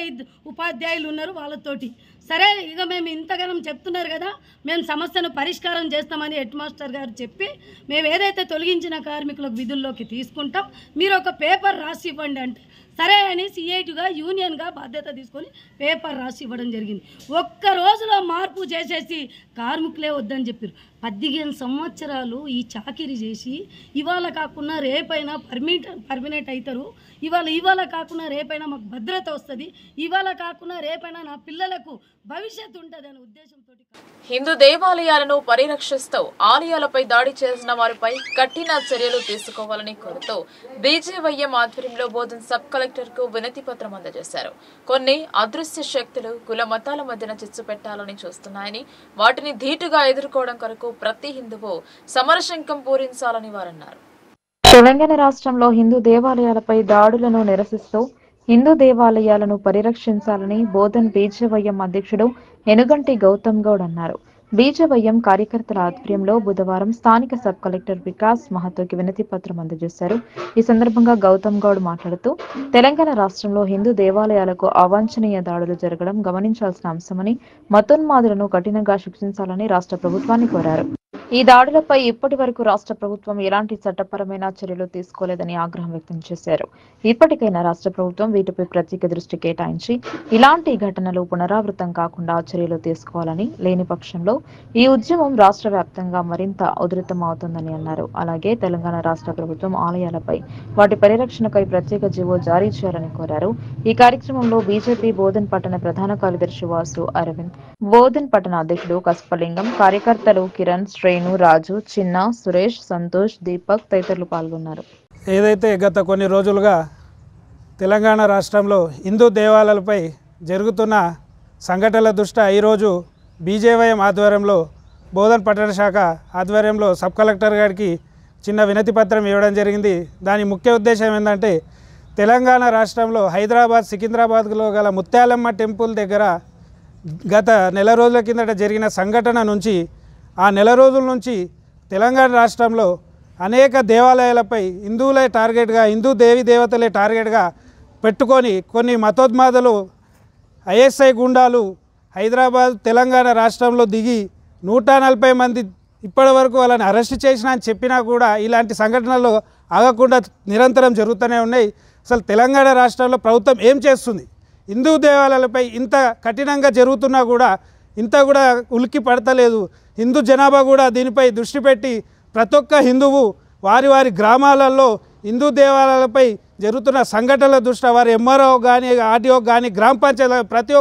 ఉపాధ్యాయులు ఉన్నారు వాళ్ళతోటి. సరే ఇక మేము ఇంతగానం చెప్తున్నారు కదా, మేము సమస్యను పరిష్కారం చేస్తామని హెడ్ మాస్టర్ గారు చెప్పి మేము ఏదైతే తొలగించిన కార్మికులకు విధుల్లోకి తీసుకుంటాం, మీరు ఒక పేపర్ రాసి ఇవ్వండి అంటే సరే అని సిఐటిగా యూనియన్గా బాధ్యత తీసుకొని పేపర్ రాసి ఇవ్వడం జరిగింది. ఒక్క రోజులో మార్పు చేసేసి కార్మికులే వద్దని చెప్పారు. 15 సంవత్సరాలు ఈ చాకిరీ చేసి ఇవాళ కాకుండా రేపైనా పర్మినెంట్ అవుతారు. ఇవాళ కాకుండా రేపైనా మాకు భద్రత వస్తుంది. ఇవాళ కాకుండా రేపైనా నా పిల్లలకు భవిష్యత్తు ఉంటుంది అనే ఉద్దేశంతో హిందూ దేవాలయాలను పరిరక్షిస్తూ ఆలయాలపై దాడి చేసిన వారిపై కఠిన చర్యలు తీసుకోవాలని కోరుతూ బీజేవైఎం ఆధ్వర్యంలో బోధన్ సబ్ కలెక్టర్ కు వినతి పత్రం అందజేశారు. కొన్ని అదృశ్య శక్తులు కుల మతాల మధ్యన చిచ్చు పెట్టాలని చూస్తున్నాయని, వాటిని ధీటుగా ఎదుర్కోవడం కొరకు ప్రతి హిందువు సమరశంఖం పూరించాలని వారన్నారు. తెలంగాణ రాష్ట్రంలో హిందూ దేవాలయాలపై దాడులను నిరసిస్తూ హిందూ దేవాలయాలను పరిరక్షించాలని బోధన్ బీజేవైఎం అధ్యక్షుడు ఎనుగంటి గౌతమ్ గౌడ్ అన్నారు. బీజేవైఎం కార్యకర్తల ఆధ్వర్యంలో బుధవారం స్థానిక సబ్ కలెక్టర్ వికాస్ మహతోకి వినతి పత్రం అందజేశారు. ఈ సందర్భంగా గౌతమ్ గౌడ్ మాట్లాడుతూ తెలంగాణ రాష్ట్రంలో హిందూ దేవాలయాలకు అవాంఛనీయ దాడులు జరగడం గమనించాల్సిన అంశమని, మతోన్మాదులను కఠినంగా శిక్షించాలని రాష్ట్ర ప్రభుత్వాన్ని కోరారు. ఈ దాడులపై ఇప్పటి వరకు రాష్ట్ర ప్రభుత్వం ఎలాంటి చట్టపరమైన చర్యలు తీసుకోలేదని ఆగ్రహం వ్యక్తం చేశారు. ఇప్పటికైనా రాష్ట్ర ప్రభుత్వం వీటిపై ప్రత్యేక దృష్టి కేటాయించి ఇలాంటి ఘటనలు పునరావృతం కాకుండా చర్యలు తీసుకోవాలని, లేని పక్షంలో ఈ ఉద్యమం రాష్ట్ర వ్యాప్తంగా మరింత ఉధృతం అవుతుందని అన్నారు. అలాగే తెలంగాణ రాష్ట్ర ప్రభుత్వం ఆలయాలపై వాటి పరిరక్షణపై ప్రత్యేక జీవో జారీ చేయాలని కోరారు. ఈ కార్యక్రమంలో బీజేపీ బోధన్ పట్టణ ప్రధాన కార్యదర్శి వాసు అరవింద్, బోధన్ పట్టణ అధ్యక్షుడు కస్పలింగం, కార్యకర్తలు కిరణ్, శ్రేణు, రాజు, చిన్న, సురేష్, సంతోష్, దీపక్ తదితరులు పాల్గొన్నారు. ఏదైతే గత కొన్ని రోజులుగా తెలంగాణ రాష్ట్రంలో హిందూ దేవాలయాలపై జరుగుతున్న సంఘటనల దృష్ట్యా ఈరోజు బీజేవైఎం ఆధ్వర్యంలో బోధన్ పట్టణ శాఖ ఆధ్వర్యంలో సబ్ కలెక్టర్ గారికి చిన్న వినతి పత్రం ఇవ్వడం జరిగింది. దాని ముఖ్య ఉద్దేశం ఏంటంటే తెలంగాణ రాష్ట్రంలో హైదరాబాద్ సికింద్రాబాద్లో గల ముత్యాలమ్మ టెంపుల్ దగ్గర గత నెల రోజుల కిందట జరిగిన సంఘటన నుంచి ఆ నెల రోజుల నుంచి తెలంగాణ రాష్ట్రంలో అనేక దేవాలయాలపై హిందువులే టార్గెట్గా హిందూ దేవి దేవతలే టార్గెట్గా పెట్టుకొని కొన్ని మతోన్మాదులు ఐఎస్ఐ గుండాలు హైదరాబాద్ తెలంగాణ రాష్ట్రంలో దిగి 140 మంది ఇప్పటి వరకు వాళ్ళని అరెస్ట్ చేసినా అని చెప్పినా కూడా ఇలాంటి సంఘటనలు ఆగకుండా నిరంతరం జరుగుతూనే ఉన్నాయి. అసలు తెలంగాణ రాష్ట్రంలో ప్రభుత్వం ఏం చేస్తుంది? హిందూ దేవాలయాలపై ఇంత కఠినంగా జరుగుతున్నా కూడా ఇంత కూడా ఉలిక్కి పడతలేదు. హిందూ జనాభా కూడా దీనిపై దృష్టి పెట్టి ప్రతి ఒక్క హిందువు వారి వారి గ్రామాలలో హిందూ దేవాలయాలపై జరుగుతున్న సంఘటనల దృష్ట్యా వారి ఎంఆర్ఓ కానీ ఆర్డీఓ కానీ గ్రామ పంచాయతీ ప్రతి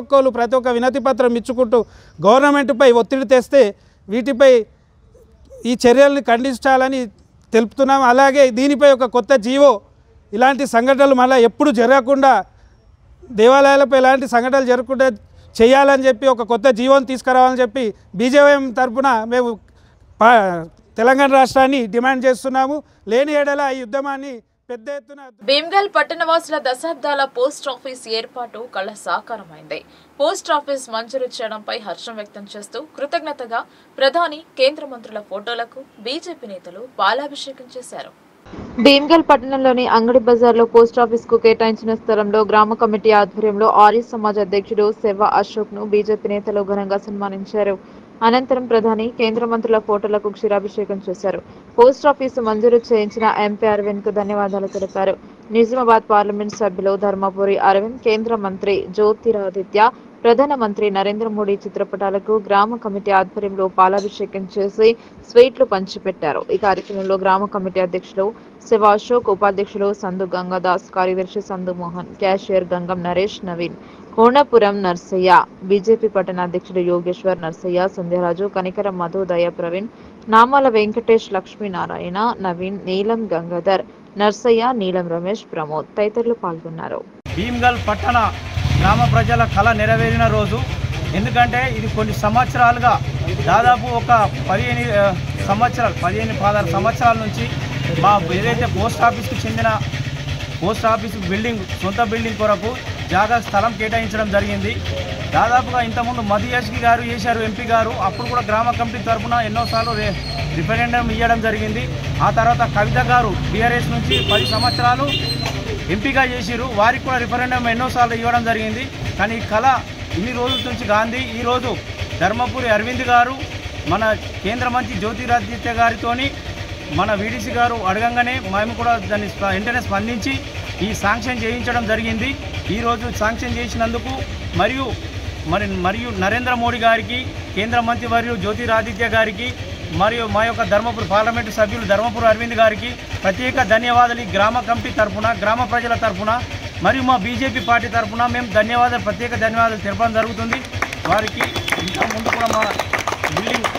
ఒక్క వినతి పత్రం ఇచ్చుకుంటూ గవర్నమెంట్పై ఒత్తిడి తెస్తే వీటిపై ఈ చర్యల్ని ఖండించాలని తెలుపుతున్నాం. అలాగే దీనిపై ఒక కొత్త జీవో ఇలాంటి సంఘటనలు మళ్ళీ ఎప్పుడు జరగకుండా దేవాలయాలపై ఎలాంటి సంఘటనలు జరగకుండా చేయాలని చెప్పి ఒక కొత్త జీవోని తీసుకురావాలని చెప్పి బీజేవైఎం తరఫున మేము తెలంగాణ రాష్ట్రాన్ని డిమాండ్ చేస్తున్నాము. లేని ఏడల ఈ యుద్ధమాన్ని పెద్ద ఎత్తున భీమ్గల్ పట్టణవాసుల దశాబ్దాల పోస్ట్ ఆఫీస్ ఏర్పాటు కళ సాకారమైంది. పోస్ట్ ఆఫీస్ మంజూరు చేయడంపై హర్షం వ్యక్తం చేస్తూ కృతజ్ఞతగా ప్రధాని కేంద్ర మంత్రుల ఫోటోలకు బీజేపీ నేతలు పాలాభిషేకం చేశారు. భీమ్గల్ పట్టణంలోని అంగడి బజార్లో పోస్టాఫీస్ కు కేటాయించిన స్థలంలో గ్రామ కమిటీ ఆధ్వర్యంలో ఆర్య సమాజ్ అధ్యక్షుడు సెవ్వ అశోక్ ను బీజేపీ నేతలు ఘనంగా సన్మానించారు. అనంతరం ప్రధాని కేంద్ర మంత్రుల ఫోటోలకు క్షీరాభిషేకం చేశారు. పోస్టాఫీసు మంజూరు చేయించిన ఎంపీ అరవింద్ కు ధన్యవాదాలు తెలిపారు. నిజామాబాద్ పార్లమెంట్ సభ్యులు ధర్మపురి అరవింద్, కేంద్ర మంత్రి జ్యోతిరాదిత్య, ప్రధానమంత్రి నరేంద్ర మోడీ చిత్రపటాలకు గ్రామ కమిటీ ఆధ్వర్యంలో పాలాభిషేకం చేసి స్వీట్లు పంచిపెట్టారు. ఈ కార్యక్రమంలో గ్రామ కమిటీ అధ్యక్షులు శివ అశోక్, ఉపాధ్యక్షులు సందు గంగాదాస్, కార్యదర్శి సందు మోహన్, క్యాషియర్ గంగం నరేష్, నవీన్, కోనపురం నర్సయ్య, బీజేపీ పట్టణ అధ్యక్షుడు యోగేశ్వర్ నర్సయ్య, సంధ్యరాజు, కనికరం మధు, దయ ప్రవీణ్, నామాల వెంకటేష్, లక్ష్మీనారాయణ, నవీన్, నీలం గంగాధర్, నర్సయ్య, నీలం రమేష్, ప్రమోద్ తదితరులు పాల్గొన్నారు. భీమ్గల్ పట్టణ గ్రామ ప్రజల కళ నెరవేరిన రోజు. ఎందుకంటే ఇది కొన్ని సంవత్సరాలుగా దాదాపు ఒక 15-16 సంవత్సరాల నుంచి మా ఏదైతే పోస్ట్ ఆఫీస్కి చెందిన పోస్ట్ ఆఫీస్ బిల్డింగ్ సొంత బిల్డింగ్ కొరకు జాగా స్థలం కేటాయించడం జరిగింది. దాదాపుగా ఇంతకుముందు మధుయాష్కి గారు చేశారు ఎంపీ గారు. అప్పుడు కూడా గ్రామ కమిటీ తరఫున ఎన్నోసార్లు రిఫరెండం ఇవ్వడం జరిగింది. ఆ తర్వాత కవిత గారు టీఆర్ఎస్ నుంచి 10 సంవత్సరాలు ఎంపీగా చేసిరు. వారికి కూడా రిఫరెండం ఎన్నోసార్లు ఇవ్వడం జరిగింది. కానీ ఈ కళ ఇన్ని రోజుల నుంచి గాంధీ ఈరోజు ధర్మపురి అరవింద్ గారు మన కేంద్ర మంత్రి జ్యోతిరాదిత్య గారితోని మన వీడీసీ గారు అడగంగానే మేము కూడా దాన్ని వెంటనే స్పందించి ఈ శాంక్షన్ చేయించడం జరిగింది. ఈరోజు శాంక్షన్ చేసినందుకు మరియు నరేంద్ర మోడీ గారికి, కేంద్ర మంత్రి వర్యులు జ్యోతిరాదిత్య గారికి, మరియు మా యొక్క ధర్మపురి పార్లమెంటు సభ్యులు ధర్మపురి అరవింద్ గారికి ప్రత్యేక ధన్యవాదాలు. ఈ గ్రామ కమిటీ తరఫున, గ్రామ ప్రజల తరఫున మరియు మా బీజేపీ పార్టీ తరఫున మేము ప్రత్యేక ధన్యవాదాలు తెలపడం జరుగుతుంది. వారికి ఇంకా ముందు కూడా మా బిల్డింగ్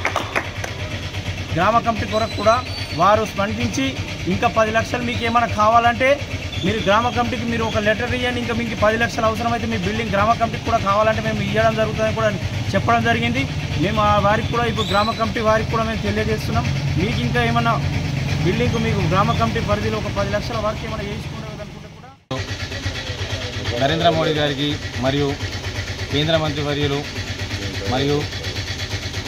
గ్రామ కమిటీ కొరకు కూడా వారు స్పందించి ఇంకా 10 లక్షలు మీకు ఏమైనా కావాలంటే మీరు గ్రామ కమిటీకి మీరు ఒక లెటర్ ఇవ్వండి, ఇంకా మీకు 10 లక్షలు అవసరమైతే మీ బిల్డింగ్ గ్రామ కమిటీకి కూడా కావాలంటే మేము ఇవ్వడం జరుగుతుందని కూడా చెప్పడం జరిగింది. మేము వారికి కూడా ఇప్పుడు గ్రామ కమిటీ వారికి కూడా మేము తెలియజేస్తున్నాం. మీకు ఇంకా ఏమైనా బిల్డింగ్ మీకు గ్రామ కమిటీ పరిధిలో ఒక 10 లక్షల వరకు ఏమైనా వేసుకుంటారనుకుంటే కూడా నరేంద్ర మోడీ గారికి మరియు కేంద్ర మంత్రి వర్యులు మరియు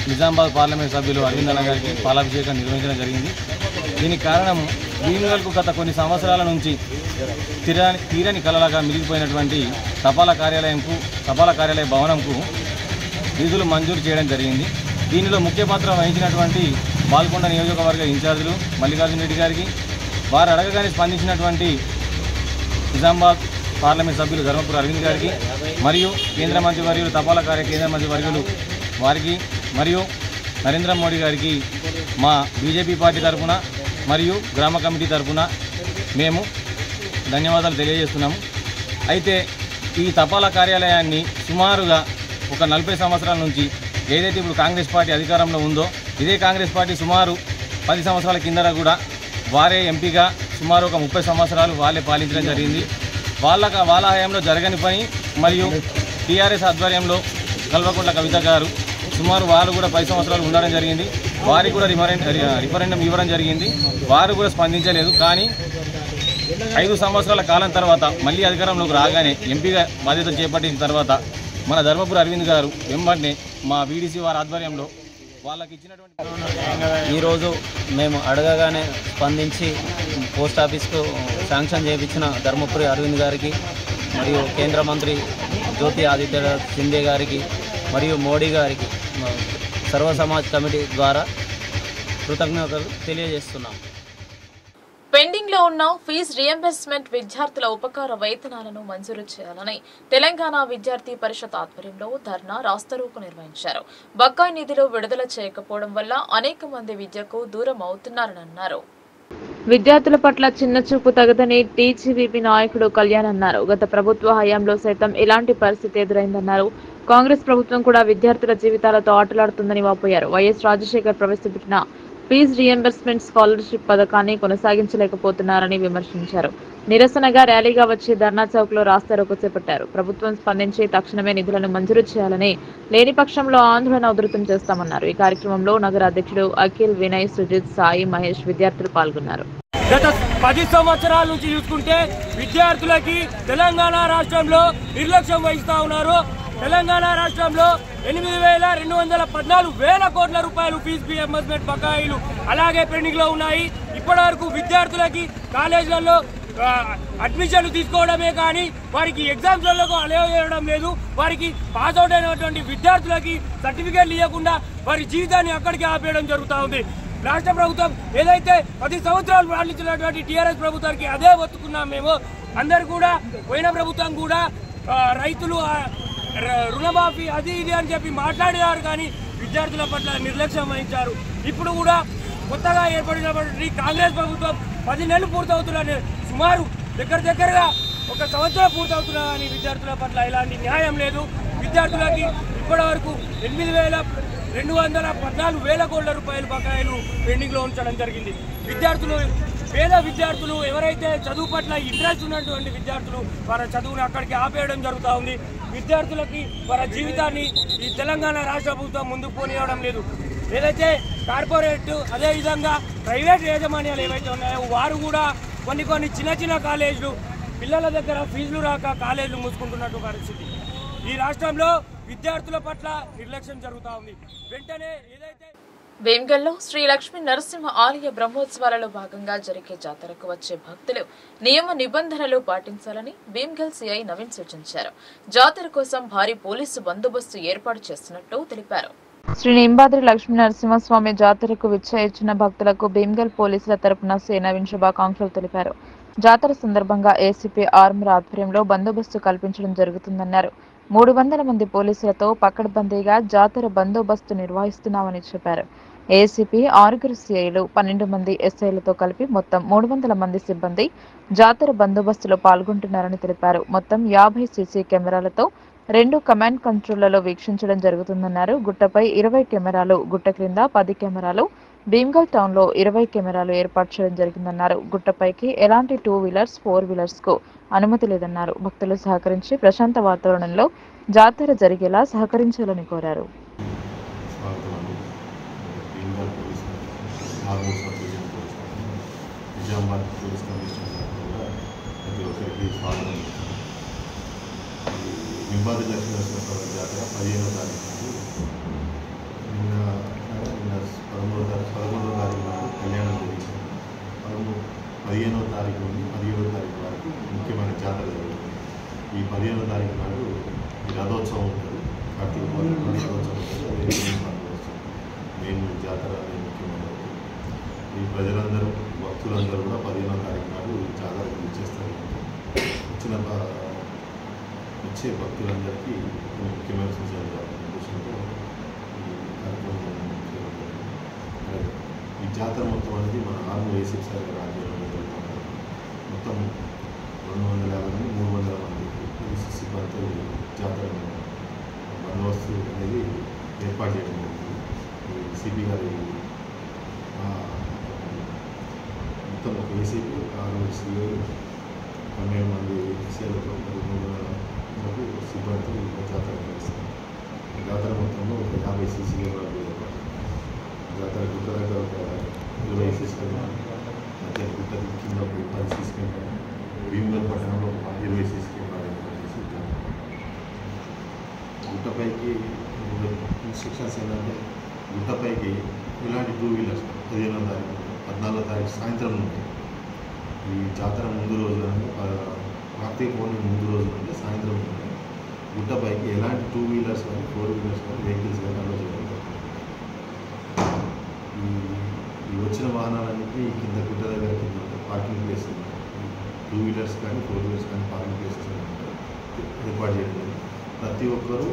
నిజామాబాద్ పార్లమెంట్ సభ్యులు అరవింద్ అన్న గారికి పాలాభిషేకం నిర్వహించడం జరిగింది. దీనికి కారణం భీమ్గల్కు గత కొన్ని సంవత్సరాల నుంచి తీరని కలలాగా మిగిలిపోయినటువంటి తపాలా కార్యాలయ భవనంకు నిధులు మంజూరు చేయడం జరిగింది. దీనిలో ముఖ్య పాత్ర వహించినటువంటి బాల్కొండ నియోజకవర్గ ఇన్ఛార్జీలు మల్లికార్జున రెడ్డి గారికి, వారు అడగగానే స్పందించినటువంటి నిజామాబాద్ పార్లమెంట్ సభ్యులు ధర్మపురి అరవింద్ గారికి మరియు కేంద్ర మంత్రి వర్యులు కేంద్ర మంత్రి వర్యులు వారికి మరియు నరేంద్ర మోడీ గారికి మా బీజేపీ పార్టీ తరఫున మరియు గ్రామ కమిటీ తరఫున మేము ధన్యవాదాలు తెలియజేస్తున్నాము. అయితే ఈ తపాలా కార్యాలయాన్ని సుమారుగా ఒక 40 సంవత్సరాల నుంచి ఏదైతే ఇప్పుడు కాంగ్రెస్ పార్టీ అధికారంలో ఉందో ఇదే కాంగ్రెస్ పార్టీ సుమారు 10 సంవత్సరాల కిందట కూడా వారే ఎంపీగా సుమారు ఒక 30 సంవత్సరాలు వాళ్ళే పాలించడం జరిగింది. వాళ్ళ హయాంలో జరగని పని మరియు టీఆర్ఎస్ ఆధ్వర్యంలో కల్వకుంట్ల కవిత గారు సుమారు వాళ్ళు కూడా 10 సంవత్సరాలు ఉండడం జరిగింది. వారికి కూడా రిఫరెండం ఇవ్వడం జరిగింది. వారు కూడా స్పందించలేదు. కానీ 5 సంవత్సరాల కాలం తర్వాత మళ్ళీ అధికారంలోకి రాగానే ఎంపీగా బాధ్యతలు చేపట్టిన తర్వాత మన ధర్మపురి అరవింద్ గారు వెంబడినే మా వీడీసీ వారి ఆధ్వర్యంలో వాళ్ళకి ఇచ్చినటువంటి ఈరోజు మేము అడగగానే స్పందించి పోస్ట్ ఆఫీస్కు శాంక్షన్ చేయించిన ధర్మపురి అరవింద్ గారికి మరియు కేంద్ర మంత్రి జ్యోతి ఆదిత్య సింధే గారికి మరియు మోడీ గారికి సర్వ సమాజ్ కమిటీ ద్వారా కృతజ్ఞతలు తెలియజేస్తున్నాం. పెండింగ్ లో ఉన్న ఫీజు రియంబర్స్మెంట్ విద్యార్థుల ఉపకార వేతనాలను మంజూరు చేయాలని తెలంగాణ విద్యార్థి పరిషత్ ఆధ్వర్యంలో ధర్నా రాస్తారోకో నిర్వహించారు. బకాయి నిధులు విడుదల చేయకపోవడం వల్ల అనేక మంది విద్యకు దూరం అవుతున్నారని అన్నారు. విద్యార్థుల పట్ల చిన్న చూపు తగదని టీజీవీపీ నాయకుడు కళ్యాణ్ అన్నారు. గత ప్రభుత్వ హయాంలో సైతం ఇలాంటి పరిస్థితి ఎదురైందన్నారు. కాంగ్రెస్ ప్రభుత్వం కూడా విద్యార్థుల జీవితాలతో ఆటలాడుతుందని వాపోయారు. వైఎస్ రాజశేఖర్ ప్రవేశపెట్టిన ఫీజు రియంబర్స్మెంట్ స్కాలర్షిప్ పథకాన్ని కొనసాగించలేకపోతున్నారని విమర్శించారు. నిరసనగా ర్యాలీగా వచ్చి ధర్నా చౌక్ లో రాస్తారోకో చేపట్టారు. ప్రభుత్వం స్పందించి తక్షణమే నిధులను మంజూరు చేయాలని, లేని పక్షంలో ఆందోళన ఉధృతం చేస్తామన్నారు. ఈ కార్యక్రమంలో నగర అధ్యక్షుడు అఖిల్, వినయ్, సుజిత్, సాయి, మహేష్ విద్యార్థులు పాల్గొన్నారు. గత 10 సంవత్సరాల నుంచి చూసుకుంటే విద్యార్థులకి తెలంగాణ రాష్ట్రంలో నిర్లక్ష్యం వహిస్తా ఉన్నారు. తెలంగాణ రాష్ట్రంలో 8,214 కోట్ల రూపాయలు ఫీజు రియంబర్స్మెంట్ బకాయిలు అలాగే పెండింగ్ లో ఉన్నాయి. ఇప్పటి వరకు విద్యార్థులకి కాలేజీలలో అడ్మిషన్లు తీసుకోవడమే కానీ వారికి ఎగ్జామ్స్లకు అలౌ చేయడం లేదు. వారికి పాస్ అవుట్ అయినటువంటి విద్యార్థులకి సర్టిఫికేట్లు ఇవ్వకుండా వారి జీవితాన్ని అక్కడికి ఆపేయడం జరుగుతూ ఉంది. రాష్ట్ర ప్రభుత్వం ఏదైతే 10 సంవత్సరాలు పాలించినటువంటి టీఆర్ఎస్ ప్రభుత్వానికి అదే ఒత్తుకున్నాం మేము. అందరు కూడా పోయిన ప్రభుత్వం కూడా రైతులు రుణమాఫీ అది ఇది అని చెప్పి మాట్లాడేవారు కానీ విద్యార్థుల పట్ల నిర్లక్ష్యం వహించారు. ఇప్పుడు కూడా కొత్తగా ఏర్పడినటువంటి కాంగ్రెస్ ప్రభుత్వం 10 నెలలు పూర్తవుతున్న సుమారు దగ్గరగా 1 సంవత్సరం పూర్తవుతున్నా కానీ విద్యార్థుల పట్ల ఎలాంటి న్యాయం లేదు. విద్యార్థులకి ఇప్పటి వరకు 8,214 కోట్ల రూపాయలు బకాయిలు పెండింగ్ లో ఉంచడం జరిగింది. పేద విద్యార్థులు ఎవరైతే చదువు పట్ల ఇంట్రెస్ట్ ఉన్నటువంటి విద్యార్థులు వారి చదువును అక్కడికి ఆపేయడం జరుగుతూ ఉంది. విద్యార్థులకి వారి జీవితాన్ని ఈ తెలంగాణ రాష్ట్ర ప్రభుత్వం ముందుకు పోనివ్వడం లేదు. ఏదైతే కార్పొరేట్ అదేవిధంగా ప్రైవేట్ యాజమాన్యాలు ఏవైతే ఉన్నాయో వారు కూడా కొన్ని చిన్న కాలేజీలు పిల్లల దగ్గర ఫీజులు రాక కాలేజీలు మూసుకుంటున్నట్టు పరిస్థితి. ఈ రాష్ట్రంలో విద్యార్థుల పట్ల నిర్లక్ష్యం జరుగుతూ ఉంది. వెంటనే ఏదైతే వేంగల్లో శ్రీ లక్ష్మీ నరసింహ ఆలయ బ్రహ్మోత్సవాలలో భాగంగా జరిగే జాతరకు వచ్చే భక్తులు నియమ నిబంధనలు పాటించాలని భీమ్గల్ సిఐ నవీన్ సూచించారు. జాతర కోసం భారీ పోలీసు బందోబస్తు ఏర్పాటు చేస్తున్నట్టు తెలిపారు. శ్రీ నింబాద్రి లక్ష్మీ నరసింహస్వామి జాతరకు విచ్చేయించిన భక్తులకు భీమ్గల్ పోలీసుల తరపున సిఐ నవీన్ శుభాకాంక్షలు తెలిపారు. జాతర సందర్భంగా ఏసీపీ ఆర్మర్ ఆధ్వర్యంలో బందోబస్తు కల్పించడం జరుగుతుందన్నారు. 300 మంది పోలీసులతో పకడ్బందీగా జాతర బందోబస్తు నిర్వహిస్తున్నామని చెప్పారు. ఏసీపీ 6 సిఐలు 12 మంది ఎస్ఐలతో కలిపి మొత్తం 300 మంది సిబ్బంది జాతర బందోబస్తులో పాల్గొంటున్నారని తెలిపారు. మొత్తం 50 సీసీ కెమెరాలతో 2 కమాండ్ కంట్రోళ్లలో వీక్షించడం జరుగుతుందన్నారు. గుట్టపై 20 కెమెరాలు, గుట్ట క్రింద 10 కెమెరాలు, భీమ్గల్ టౌన్ లో 20 కెమెరాలు ఏర్పాటు చేయడం జరిగిందన్నారు. గుట్టపైకి ఎలాంటి 2 వీలర్స్ 4 వీలర్స్ కు అనుమతి లేదన్నారు. భక్తులు సహకరించి ప్రశాంత వాతావరణంలో జాతర జరిగేలా సహకరించాలని కోరారు. నింబాద్రి లక్ష్మీ నరసింహస్వామి జాతర 15వ తారీఖు నిన్న 11వ తారీఖు నాడు కళ్యాణం జరిగింది. 15వ తారీఖు నుండి 17వ తారీఖు వరకు ముఖ్యమైన జాతర జరుగుతుంది. ఈ 15వ తారీఖు నాడు ఈ రథోత్సవం ఉంటుంది. కార్తీక పౌర్ణమి రథోత్సవం ఉంటుంది. మెయిన్ జాతర అనేది ముఖ్యమైనది. ఈ ప్రజలందరూ భక్తులందరూ కూడా 15వ తారీఖు నాడు జాతరకు ఇచ్చేస్తారు. వచ్చే భక్తులందరికీ ముఖ్యమైన సూచనలు ఉద్దేశంతో ఈ కార్యక్రమం చేపట్టారు. ఈ జాతర మొత్తం అనేది మన ఆర్మీ ఏసీపీ సార్ గారి ఆధ్వర్యంలో జరుగుతున్నారు. మొత్తం 250 నుండి 300 మంది పోలీసు సిబ్బందితో జాతర బందోబస్తు అనేది ఏర్పాటు చేయడం జరిగింది. సిపి గారి మొత్తం ఒక ఏసీపీ 6 సిఐ 12 మంది ఎస్ఐలతో 300 సిబ్బంది జాతర నిర్వహిస్తారు. జాతర మొత్తంలో ఒక 50 సీసీ కెమెరాలు ఏర్పాటు, జాతర గుట్ట దగ్గర ఒక 20 సీసీ కెమెరాలు, మధ్య గుట్ట కింద ఒక 10 సీసీ కెమెరాలు, భీమగల్ పట్టణంలో ఒక 20 సీసీ కెమెరాలు ఏర్పాటు చేసి గుట్టపైకి ఇన్స్ట్రక్షన్స్ ఏంటంటే గుట్టపైకి ఇలాంటి 2 వీలర్స్ 15వ తారీఖు 14వ తారీఖు సాయంత్రం నుండి ఈ జాతర ముందు రోజు కార్తీక పౌర్ణమి ముందు రోజు నుండి సాయంత్రం నుండి గుట్టపైకి ఎలాంటి 2 వీలర్స్ కానీ 4 వీలర్స్ కానీ వెహికల్స్ కానీ అలో చేయడం ఈ వచ్చిన వాహనాలన్నింటినీ కింద గుట్ట దగ్గర కింద పార్కింగ్ ప్లేస్ 2 వీలర్స్ కానీ 4 వీలర్స్ కానీ పార్కింగ్ ప్లేసెస్ ఏర్పాటు చేయడం. ప్రతి ఒక్కరూ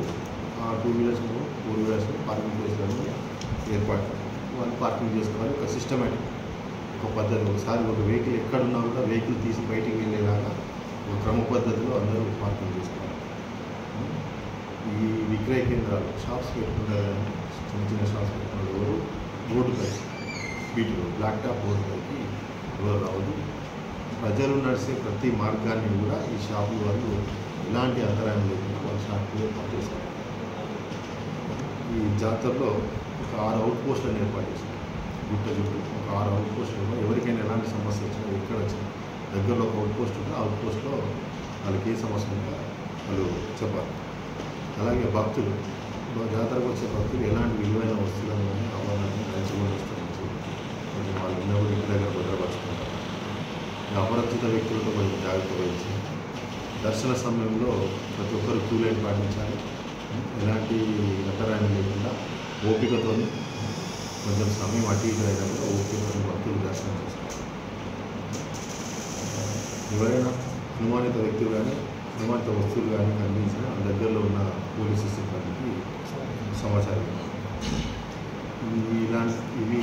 ఆ 2 వీలర్స్ 4 వీలర్స్ పార్కింగ్ ప్లేస్లను ఏర్పాటు వాళ్ళు పార్కింగ్ చేసుకోవాలి. ఒక సిస్టమేటిక్ ఒక పద్ధతి, ఒకసారి ఒక వెహికల్ ఎక్కడున్నా కూడా వెహికల్ తీసి బయటికి వెళ్ళేలాగా ఒక క్రమ పద్ధతిలో అందరూ పార్కింగ్ చేసుకోవాలి. ఈ విక్రయ కేంద్రాలు షాప్స్ పెట్టుకుంటారు, చిన్న చిన్న షాప్స్ పెట్టుకున్నారు ఎవరు రోడ్డుపై వీటిలో బ్లాక్ టాప్ రోడ్డుపైకి ఎవరు రావద్దు. ప్రజలు నడిచే ప్రతి మార్గాన్ని కూడా ఈ షాపుల వాళ్ళు ఎలాంటి అంతరాయం లేకుండా వాళ్ళ షాపులు ఏర్పాటు చేశారు. ఈ జాతరలో ఒక 6 అవుట్ పోస్టులను ఏర్పాటు చేశారు. గుట్ట చుట్టూ ఒక 6 అవుట్ పోస్టులు, ఎవరికైనా ఎలాంటి సమస్య వచ్చినా ఎక్కడ వచ్చినా దగ్గరలో ఒక అవుట్ పోస్ట్ ఉంటే అవుట్ పోస్ట్లో వాళ్ళకి ఏ సమస్య ఉందో వాళ్ళు చెప్పాలి. అలాగే భక్తులు జాతరకు వచ్చే భక్తులు ఎలాంటి విలువైన వస్తువులను కానీ ఆభరణాలను దంచుకొని వస్తారు, కొంచెం వాళ్ళు ఉన్నప్పుడు ఇంటి దగ్గర భద్రపరుచుకుంటారు. అపరిచిత వ్యక్తులతో కొంచెం జాగ్రత్త వహించి దర్శన సమయంలో ప్రతి ఒక్కరు క్యూ లైన్ పాటించాలి. ఎలాంటి అంతరాయం లేకుండా ఓపికతో కొంచెం సమయం అటు ఇటు అయినప్పుడు ఓపికతో భక్తులు దర్శనం చేసుకోవాలి. ఎవరైనా అనుమానిత వ్యక్తులు కానీ అనుమానిత వస్తువులు కానీ కనిపించినా దగ్గరలో ఉన్న పోలీసు సిబ్బందికి సమాచారం ఇవి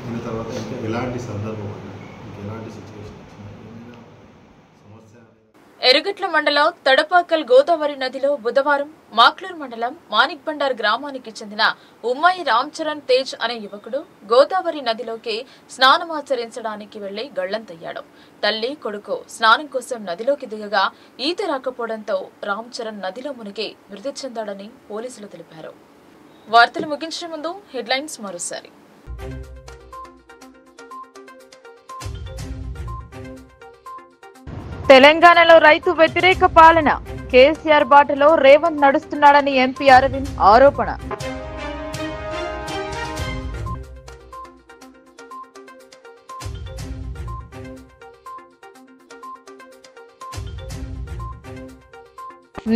అయిన తర్వాత ఇంకా ఎలాంటి సందర్భం ఎలాంటి సిచ్యువేషన్ ఎరుగట్ల మండలం తడపాకల్ గోదావరి నదిలో బుధవారం మాక్లూర్ మండలం మానిక్ బండార్ గ్రామానికి చెందిన ఉమ్మాయి రామ్ చరణ్ తేజ్ అనే యువకుడు గోదావరి నదిలోకి స్నానమాచరించడానికి వెళ్లి గళ్లంతయ్యాడు. తల్లి కొడుకు స్నానం కోసం నదిలోకి దిగగా ఈత రాకపోవడంతో రామ్ చరణ్ నదిలో మునిగి మృతి చెందాడని పోలీసులు తెలిపారు. వార్తలు ముగించే ముందు హెడ్లైన్స్ మరోసారి. తెలంగాణలో రైతు వ్యతిరేక పాలన, కేసీఆర్ బాటలో రేవంత్ నడుస్తున్నాడని ఎంపీ అరవింద్ ఆరోపణ.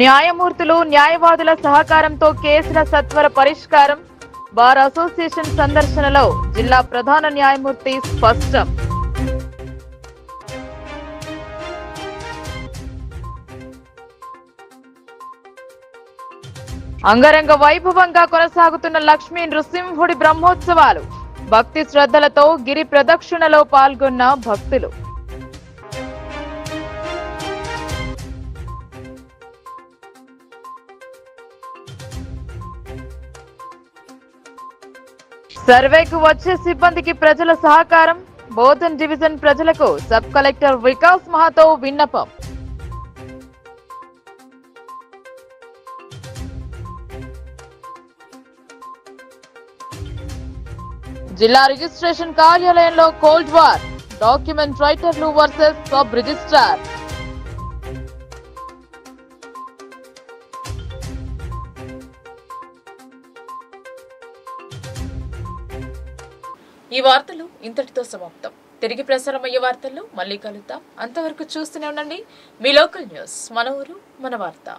న్యాయమూర్తులు న్యాయవాదుల సహకారంతో కేసుల సత్వర పరిష్కారం, బార్ అసోసియేషన్ సందర్శనలో జిల్లా ప్రధాన న్యాయమూర్తి స్పష్టం. అంగరంగ వైభవంగా కొనసాగుతున్న లక్ష్మీ నృసింహుడి బ్రహ్మోత్సవాలు, భక్తి శ్రద్ధలతో గిరి ప్రదక్షిణలో పాల్గొన్న భక్తులు. సర్వేకు వచ్చే సిబ్బందికి ప్రజల సహకారం, బోధన్ డివిజన్ ప్రజలకు సబ్ కలెక్టర్ వికాస్ మహాతో విన్నపం. జిల్లా రిజిస్ట్రేషన్ కార్యాలయంలో cold war, document రైటర్లు versus sub registrar. ఈ వార్తలు ఇంతటితో సమాప్తం. తిరిగి ప్రసారమయ్యే వార్తల్లో మళ్ళీ కలుద్దాం. అంతవరకు చూస్తూనే ఉండండి మీ లోకల్ న్యూస్. మన ఊరు మన వార్త.